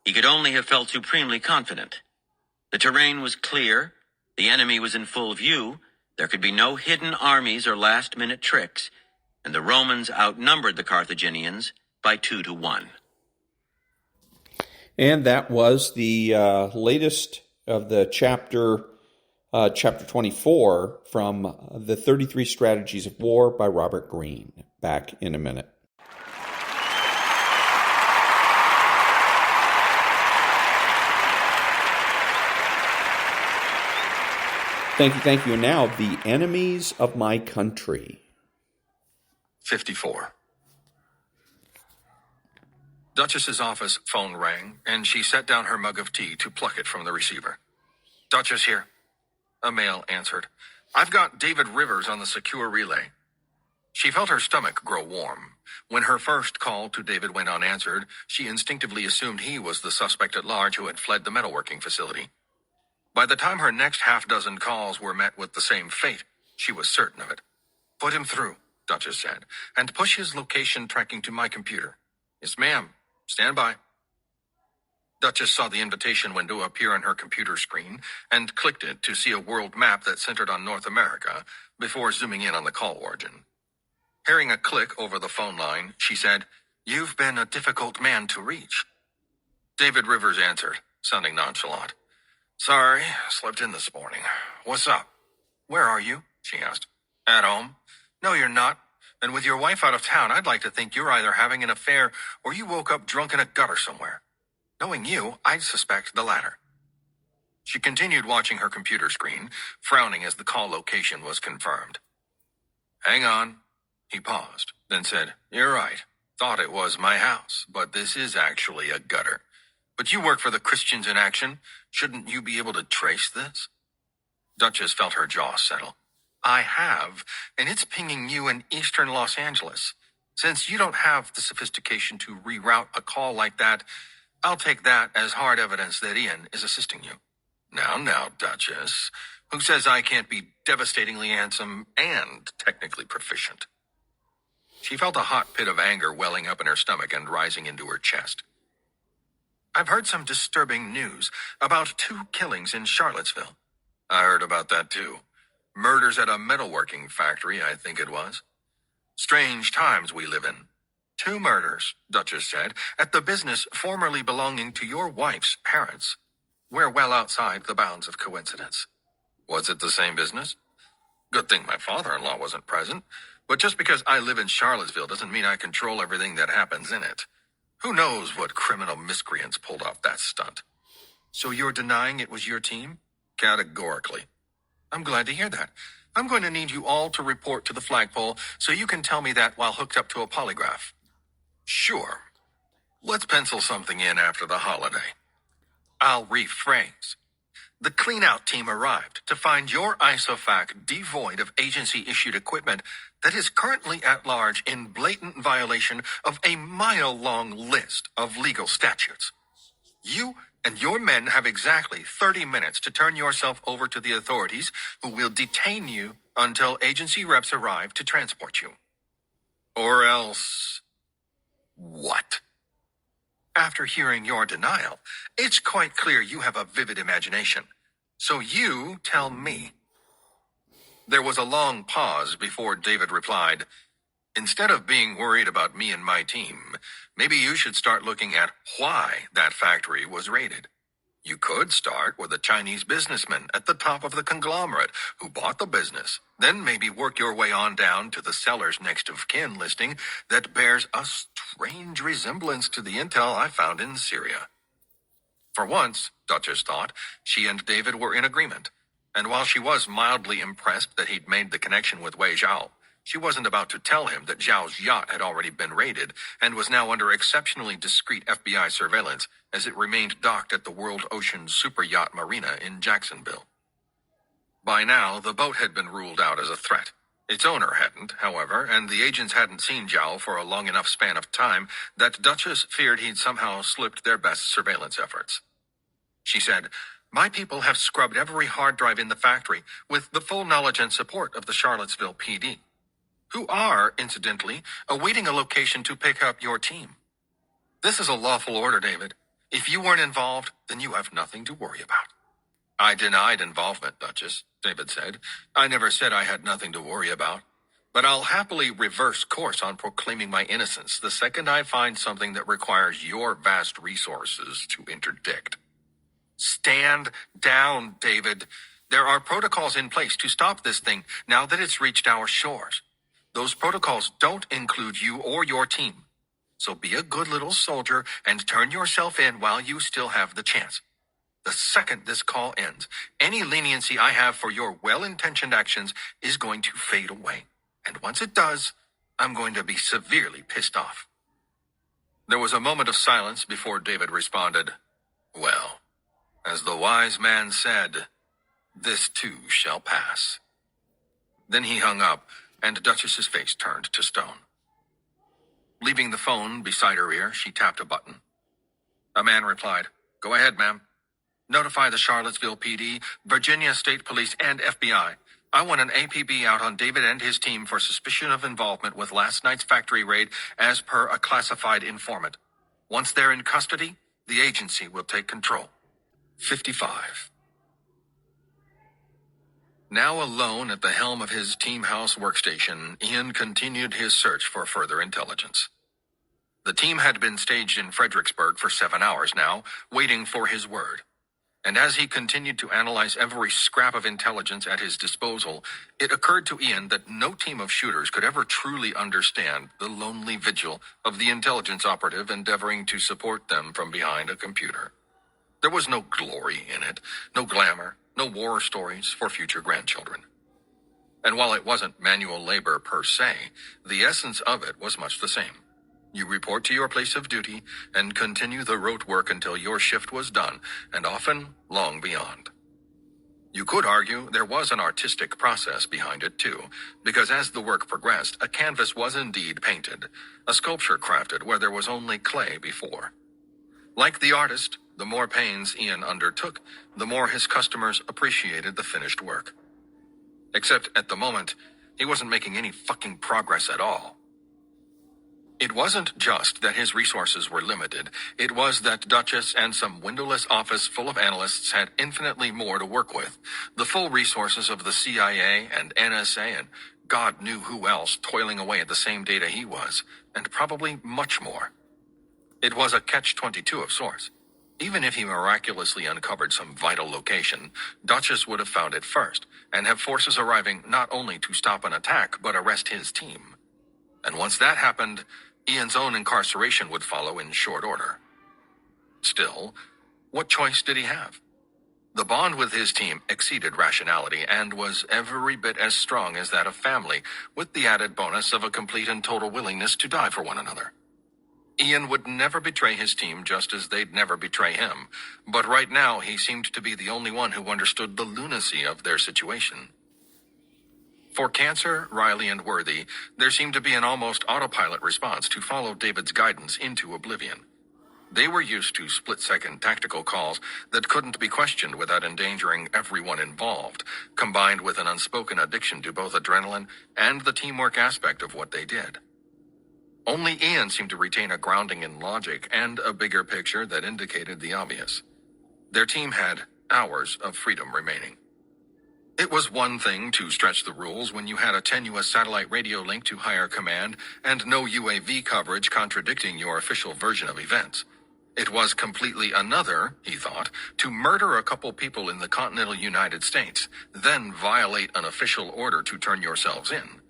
he could only have felt supremely confident. The terrain was clear, the enemy was in full view, there could be no hidden armies or last-minute tricks, and the Romans outnumbered the Carthaginians by 2-1.
And that was the latest of the chapter 24 from The 33 Strategies of War by Robert Greene. Back in a minute. Thank you. And now, the enemies of my country.
54. Duchess's office phone rang, and she set down her mug of tea to pluck it from the receiver. Duchess here. A male answered. I've got David Rivers on the secure relay. She felt her stomach grow warm. When her first call to David went unanswered, she instinctively assumed he was the suspect at large who had fled the metalworking facility. By the time her next half-dozen calls were met with the same fate, she was certain of it. Put him through, Duchess said, and push his location tracking to my computer. Yes, ma'am. Stand by. Duchess saw the invitation window appear on her computer screen and clicked it to see a world map that centered on North America before zooming in on the call origin. Hearing a click over the phone line, she said, You've been a difficult man to reach. David Rivers answered, sounding nonchalant. Sorry, slept in this morning. What's up? Where are you? She asked. At home. No, you're not. And with your wife out of town, I'd like to think you're either having an affair or you woke up drunk in a gutter somewhere. Knowing you, I'd suspect the latter. She continued watching her computer screen, frowning as the call location was confirmed. Hang on. He paused, then said, You're right. Thought it was my house, but this is actually a gutter. But you work for the Christians in Action. Shouldn't you be able to trace this? Duchess felt her jaw settle. I have, and it's pinging you in eastern Los Angeles. Since you don't have the sophistication to reroute a call like that, I'll take that as hard evidence that Ian is assisting you. Now, Duchess. Who says I can't be devastatingly handsome and technically proficient? She felt a hot pit of anger welling up in her stomach and rising into her chest. I've heard some disturbing news about 2 killings in Charlottesville. I heard about that too. Murders at a metalworking factory, I think it was. Strange times we live in. 2 murders, Duchess said, at the business formerly belonging to your wife's parents. We're well outside the bounds of coincidence. Was it the same business? Good thing my father-in-law wasn't present, but just because I live in Charlottesville doesn't mean I control everything that happens in it. Who knows what criminal miscreants pulled off that stunt? So you're denying it was your team? Categorically. I'm glad to hear that. I'm going to need you all to report to the flagpole so you can tell me that while hooked up to a polygraph. Sure. Let's pencil something in after the holiday. I'll rephrase. The clean-out team arrived to find your ISOFAC devoid of agency-issued equipment that is currently at large in blatant violation of a mile-long list of legal statutes. You and your men have exactly 30 minutes to turn yourself over to the authorities, who will detain you until agency reps arrive to transport you. Or else... what? After hearing your denial, it's quite clear you have a vivid imagination. So you tell me. There was a long pause before David replied, instead of being worried about me and my team, maybe you should start looking at why that factory was raided. You could start with a Chinese businessman at the top of the conglomerate who bought the business, then maybe work your way on down to the seller's next of kin listing that bears a strange resemblance to the intel I found in Syria. For once, Duchess thought, she and David were in agreement, and while she was mildly impressed that he'd made the connection with Wei Zhao, she wasn't about to tell him that Zhao's yacht had already been raided and was now under exceptionally discreet FBI surveillance as it remained docked at the World Ocean Super Yacht Marina in Jacksonville. By now, the boat had been ruled out as a threat. Its owner hadn't, however, and the agents hadn't seen Zhao for a long enough span of time that Duchess feared he'd somehow slipped their best surveillance efforts. She said, "My people have scrubbed every hard drive in the factory with the full knowledge and support of the Charlottesville PD, who are, incidentally, awaiting a location to pick up your team. This is a lawful order, David. If you weren't involved, then you have nothing to worry about." "I denied involvement, Duchess," David said. "I never said I had nothing to worry about. But I'll happily reverse course on proclaiming my innocence the second I find something that requires your vast resources to interdict." "Stand down, David. There are protocols in place to stop this thing now that it's reached our shores. Those protocols don't include you or your team. So be a good little soldier and turn yourself in while you still have the chance. The second this call ends, any leniency I have for your well-intentioned actions is going to fade away. And once it does, I'm going to be severely pissed off." There was a moment of silence before David responded, "Well, as the wise man said, this too shall pass." Then he hung up, and Duchess's face turned to stone. Leaving the phone beside her ear, she tapped a button. A man replied, "Go ahead, ma'am. Notify the Charlottesville PD, Virginia State Police, and FBI. I want an APB out on David and his team for suspicion of involvement with last night's factory raid as per a classified informant. Once they're in custody, the agency will take control." 55. Now alone at the helm of his team house workstation, Ian continued his search for further intelligence. The team had been staged in Fredericksburg for 7 hours now, waiting for his word. And as he continued to analyze every scrap of intelligence at his disposal, it occurred to Ian that no team of shooters could ever truly understand the lonely vigil of the intelligence operative endeavoring to support them from behind a computer. There was no glory in it, no glamour, no war stories for future grandchildren. And while it wasn't manual labor per se, the essence of it was much the same. You report to your place of duty and continue the rote work until your shift was done, and often long beyond. You could argue there was an artistic process behind it too, because as the work progressed, a canvas was indeed painted, a sculpture crafted where there was only clay before. Like the artist, the more pains Ian undertook, the more his customers appreciated the finished work. Except at the moment, he wasn't making any fucking progress at all. It wasn't just that his resources were limited, it was that Duchess and some windowless office full of analysts had infinitely more to work with. The full resources of the CIA and NSA and God knew who else toiling away at the same data he was, and probably much more. It was a catch-22 of sorts. Even if he miraculously uncovered some vital location, Duchess would have found it first, and have forces arriving not only to stop an attack, but arrest his team. And once that happened, Ian's own incarceration would follow in short order. Still, what choice did he have? The bond with his team exceeded rationality and was every bit as strong as that of family, with the added bonus of a complete and total willingness to die for one another. Ian would never betray his team, just as they'd never betray him, but right now he seemed to be the only one who understood the lunacy of their situation. For Cancer, Riley, and Worthy, there seemed to be an almost autopilot response to follow David's guidance into oblivion. They were used to split-second tactical calls that couldn't be questioned without endangering everyone involved, combined with an unspoken addiction to both adrenaline and the teamwork aspect of what they did. Only Ian seemed to retain a grounding in logic and a bigger picture that indicated the obvious. Their team had hours of freedom remaining. It was one thing to stretch the rules when you had a tenuous satellite radio link to higher command and no UAV coverage contradicting your official version of events. It was completely another, he thought, to murder a couple people in the continental United States, then violate an official order to turn yourselves in.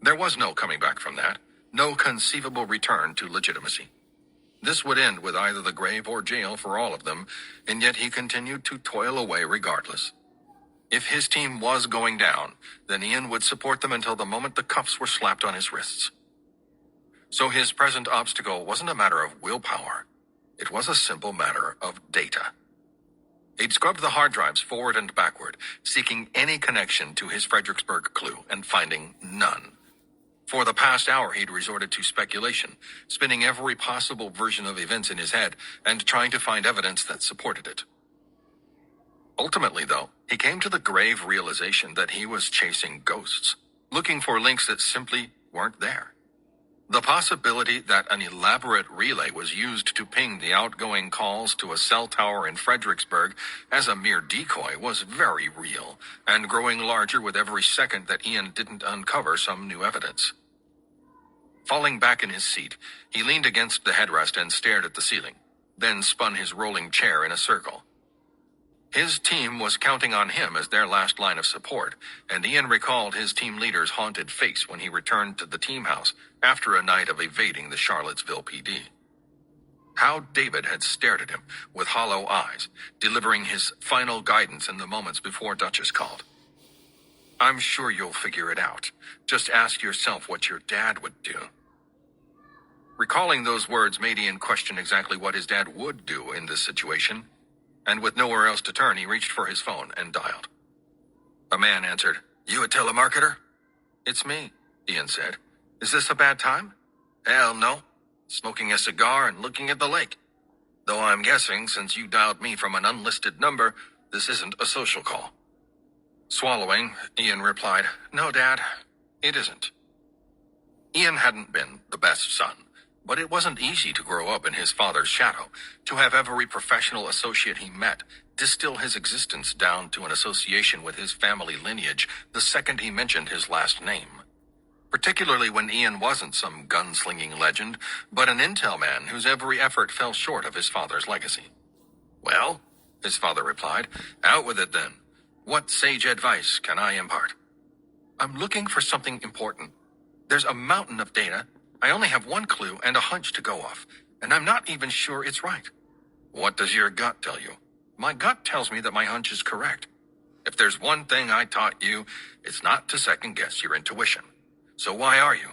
There was no coming back from that, no conceivable return to legitimacy. This would end with either the grave or jail for all of them, and yet he continued to toil away regardless. If his team was going down, then Ian would support them until the moment the cuffs were slapped on his wrists. So his present obstacle wasn't a matter of willpower. It was a simple matter of data. He'd scrubbed the hard drives forward and backward, seeking any connection to his Fredericksburg clue and finding none. For the past hour, he'd resorted to speculation, spinning every possible version of events in his head and trying to find evidence that supported it. Ultimately, though, he came to the grave realization that he was chasing ghosts, looking for links that simply weren't there. The possibility that an elaborate relay was used to ping the outgoing calls to a cell tower in Fredericksburg as a mere decoy was very real, and growing larger with every second that Ian didn't uncover some new evidence. Falling back in his seat, he leaned against the headrest and stared at the ceiling, then spun his rolling chair in a circle. His team was counting on him as their last line of support, and Ian recalled his team leader's haunted face when he returned to the team house after a night of evading the Charlottesville PD. How David had stared at him with hollow eyes, delivering his final guidance in the moments before Duchess called. "I'm sure you'll figure it out. Just ask yourself what your dad would do." Recalling those words made Ian question exactly what his dad would do in this situation, and with nowhere else to turn, he reached for his phone and dialed. A man answered. "You a telemarketer?" "It's me," Ian said. "Is this a bad time?" "Hell no. Smoking a cigar and looking at the lake. Though I'm guessing, since you dialed me from an unlisted number, this isn't a social call." Swallowing, Ian replied, "No, Dad, it isn't." Ian hadn't been the best son, but it wasn't easy to grow up in his father's shadow, to have every professional associate he met distill his existence down to an association with his family lineage the second he mentioned his last name. Particularly when Ian wasn't some gunslinging legend, but an intel man whose every effort fell short of his father's legacy. "Well," his father replied, "out with it then. What sage advice can I impart?" "I'm looking for something important. There's a mountain of data. I only have one clue and a hunch to go off, and I'm not even sure it's right." "What does your gut tell you?" "My gut tells me that my hunch is correct. If there's one thing I taught you, it's not to second-guess your intuition. So why are you?"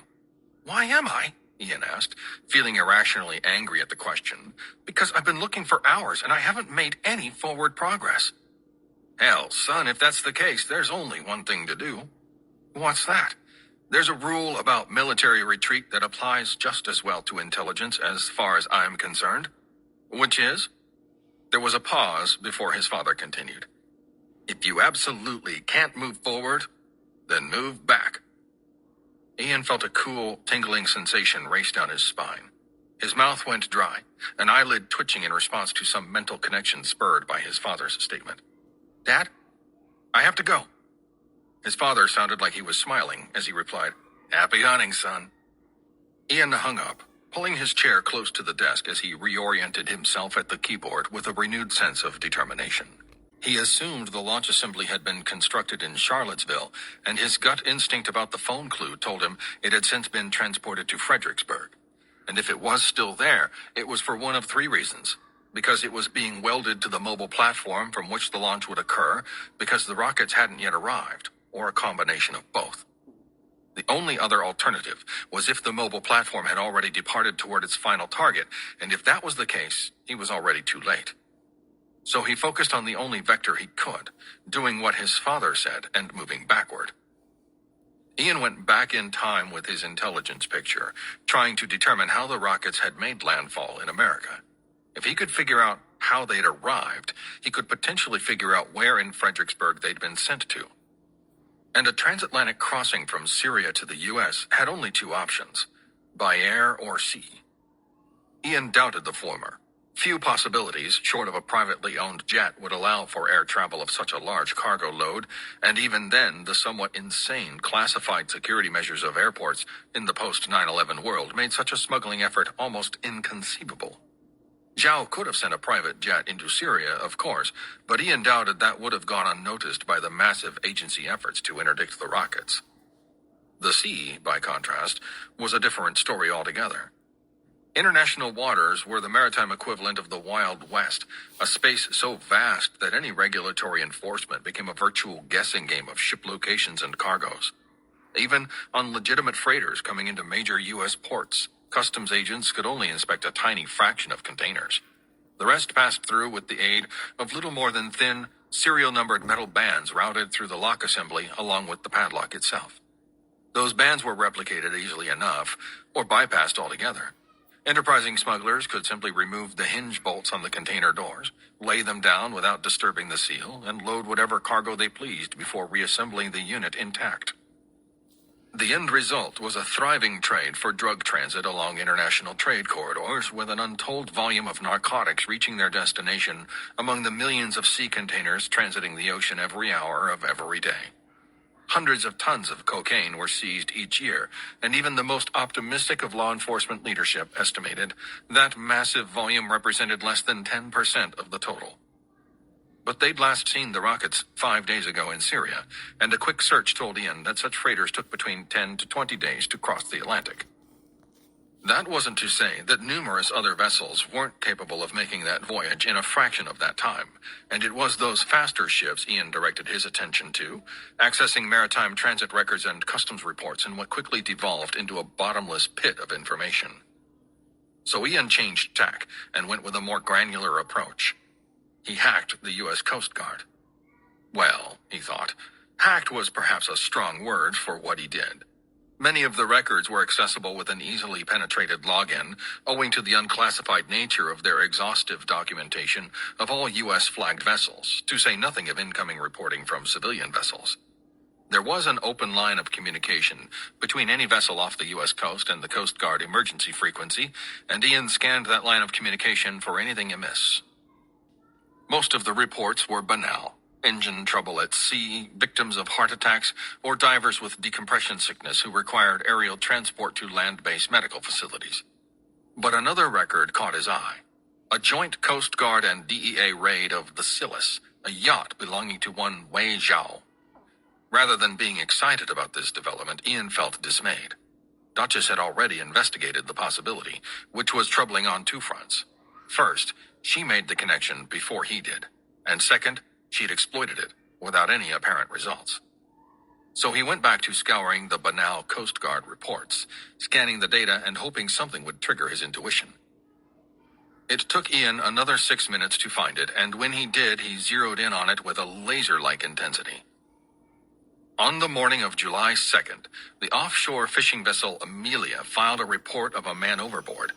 "Why am I?" Ian asked, feeling irrationally angry at the question. "Because I've been looking for hours, and I haven't made any forward progress." "Hell, son, if that's the case, there's only one thing to do." "What's that?" "There's a rule about military retreat that applies just as well to intelligence as far as I'm concerned." "Which is?" There was a pause before his father continued. "If you absolutely can't move forward, then move back." Ian felt a cool, tingling sensation race down his spine. His mouth went dry, an eyelid twitching in response to some mental connection spurred by his father's statement. "Dad, I have to go." His father sounded like he was smiling as he replied, "Happy hunting, son." Ian hung up, pulling his chair close to the desk as he reoriented himself at the keyboard with a renewed sense of determination. He assumed the launch assembly had been constructed in Charlottesville, and his gut instinct about the phone clue told him it had since been transported to Fredericksburg. And if it was still there, it was for one of three reasons. because it was being welded to the mobile platform from which the launch would occur, because the rockets hadn't yet arrived, or a combination of both. The only other alternative was if the mobile platform had already departed toward its final target, and if that was the case, he was already too late. So he focused on the only vector he could, doing what his father said and moving backward. Ian went back in time with his intelligence picture, trying to determine how the rockets had made landfall in America. If he could figure out how they'd arrived, he could potentially figure out where in Fredericksburg they'd been sent to. And a transatlantic crossing from Syria to the U.S. had only two options, by air or sea. Ian doubted the former. Few possibilities, short of a privately owned jet, would allow for air travel of such a large cargo load, and even then, the somewhat insane classified security measures of airports in the post-9/11 world made such a smuggling effort almost inconceivable. Zhao could have sent a private jet into Syria, of course, but Ian doubted that would have gone unnoticed by the massive agency efforts to interdict the rockets. The sea, by contrast, was a different story altogether. International waters were the maritime equivalent of the Wild West, a space so vast that any regulatory enforcement became a virtual guessing game of ship locations and cargoes. Even on legitimate freighters coming into major U.S. ports, customs agents could only inspect a tiny fraction of containers. The rest passed through with the aid of little more than thin, serial-numbered metal bands routed through the lock assembly along with the padlock itself. Those bands were replicated easily enough, or bypassed altogether. Enterprising smugglers could simply remove the hinge bolts on the container doors, lay them down without disturbing the seal, and load whatever cargo they pleased before reassembling the unit intact. The end result was a thriving trade for drug transit along international trade corridors, with an untold volume of narcotics reaching their destination among the millions of sea containers transiting the ocean every hour of every day. Hundreds of tons of cocaine were seized each year, and even the most optimistic of law enforcement leadership estimated that massive volume represented less than 10% of the total. But they'd last seen the rockets 5 days ago in Syria, and a quick search told Ian that such freighters took between 10 to 20 days to cross the Atlantic. That wasn't to say that numerous other vessels weren't capable of making that voyage in a fraction of that time, and it was those faster ships Ian directed his attention to, accessing maritime transit records and customs reports in what quickly devolved into a bottomless pit of information. So Ian changed tack and went with a more granular approach. He hacked the U.S. Coast Guard. Well, he thought, hacked was perhaps a strong word for what he did. Many of the records were accessible with an easily penetrated login, owing to the unclassified nature of their exhaustive documentation of all U.S.-flagged vessels, to say nothing of incoming reporting from civilian vessels. There was an open line of communication between any vessel off the U.S. coast and the Coast Guard emergency frequency, and Ian scanned that line of communication for anything amiss. Most of the reports were banal. Engine trouble at sea, victims of heart attacks, or divers with decompression sickness who required aerial transport to land-based medical facilities. But another record caught his eye. A joint Coast Guard and DEA raid of the Scillis, a yacht belonging to one Wei Zhao. Rather than being excited about this development, Ian felt dismayed. Duchess had already investigated the possibility, which was troubling on two fronts. First, she made the connection before he did. And second, she'd exploited it, without any apparent results. So he went back to scouring the banal Coast Guard reports, scanning the data and hoping something would trigger his intuition. It took Ian another 6 minutes to find it, and when he did, he zeroed in on it with a laser-like intensity. On the morning of July 2nd, the offshore fishing vessel Amelia filed a report of a man overboard.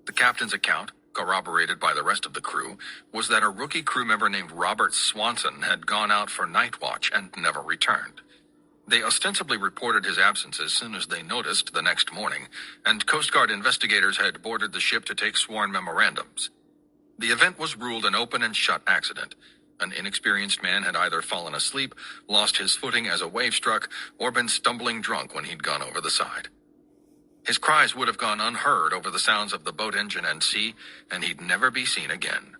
The captain's account, corroborated by the rest of the crew, was that a rookie crew member named Robert Swanson had gone out for night watch and never returned. They ostensibly reported his absence as soon as they noticed the next morning, and Coast Guard investigators had boarded the ship to take sworn memorandums. The event was ruled an open and shut accident. An inexperienced man had either fallen asleep, lost his footing as a wave struck, or been stumbling drunk when he'd gone over the side. His cries would have gone unheard over the sounds of the boat engine and sea, and he'd never be seen again.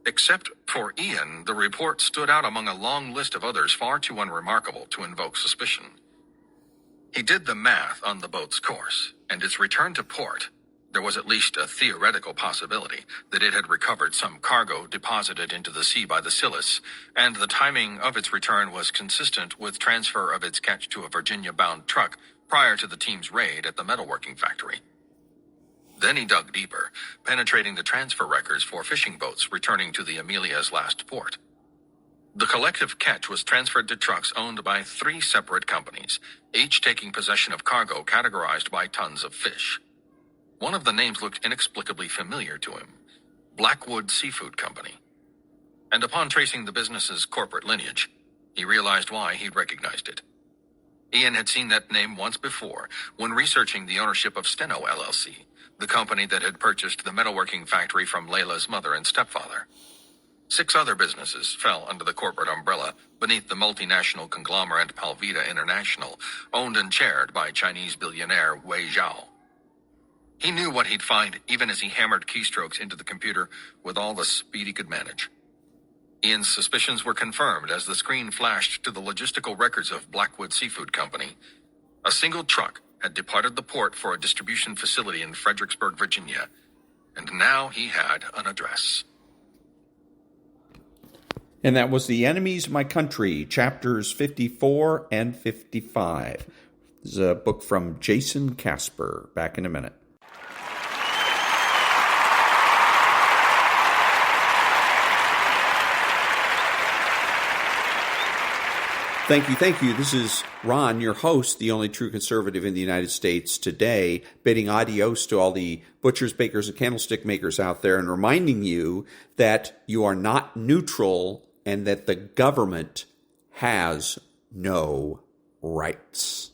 Except for Ian, the report stood out among a long list of others far too unremarkable to invoke suspicion. He did the math on the boat's course, and its return to port, There was at least a theoretical possibility that it had recovered some cargo deposited into the sea by the Scillis, and the timing of its return was consistent with transfer of its catch to a Virginia-bound truck prior to the team's raid at the metalworking factory. Then he dug deeper, penetrating the transfer records for fishing boats returning to the Amelia's last port. The collective catch was transferred to trucks owned by 3 separate companies, each taking possession of cargo categorized by tons of fish. One of the names looked inexplicably familiar to him, Blackwood Seafood Company. And upon tracing the business's corporate lineage, he realized why he'd recognized it. Ian had seen that name once before when researching the ownership of Steno LLC, the company that had purchased the metalworking factory from Layla's mother and stepfather. 6 other businesses fell under the corporate umbrella beneath the multinational conglomerate Palvita International, owned and chaired by Chinese billionaire Wei Zhao. He knew what he'd find even as he hammered keystrokes into the computer with all the speed he could manage. Ian's suspicions were confirmed as the screen flashed to the logistical records of Blackwood Seafood Company. A single truck had departed the port for a distribution facility in Fredericksburg, Virginia, and now he had an address.
And that was The Enemies of My Country, chapters 54 and 55. This is a book from Jason Casper. Back in a minute. Thank you. This is Ron, your host, the only true conservative in the United States today, bidding adios to all the butchers, bakers, and candlestick makers out there and reminding you that you are not neutral and that the government has no rights.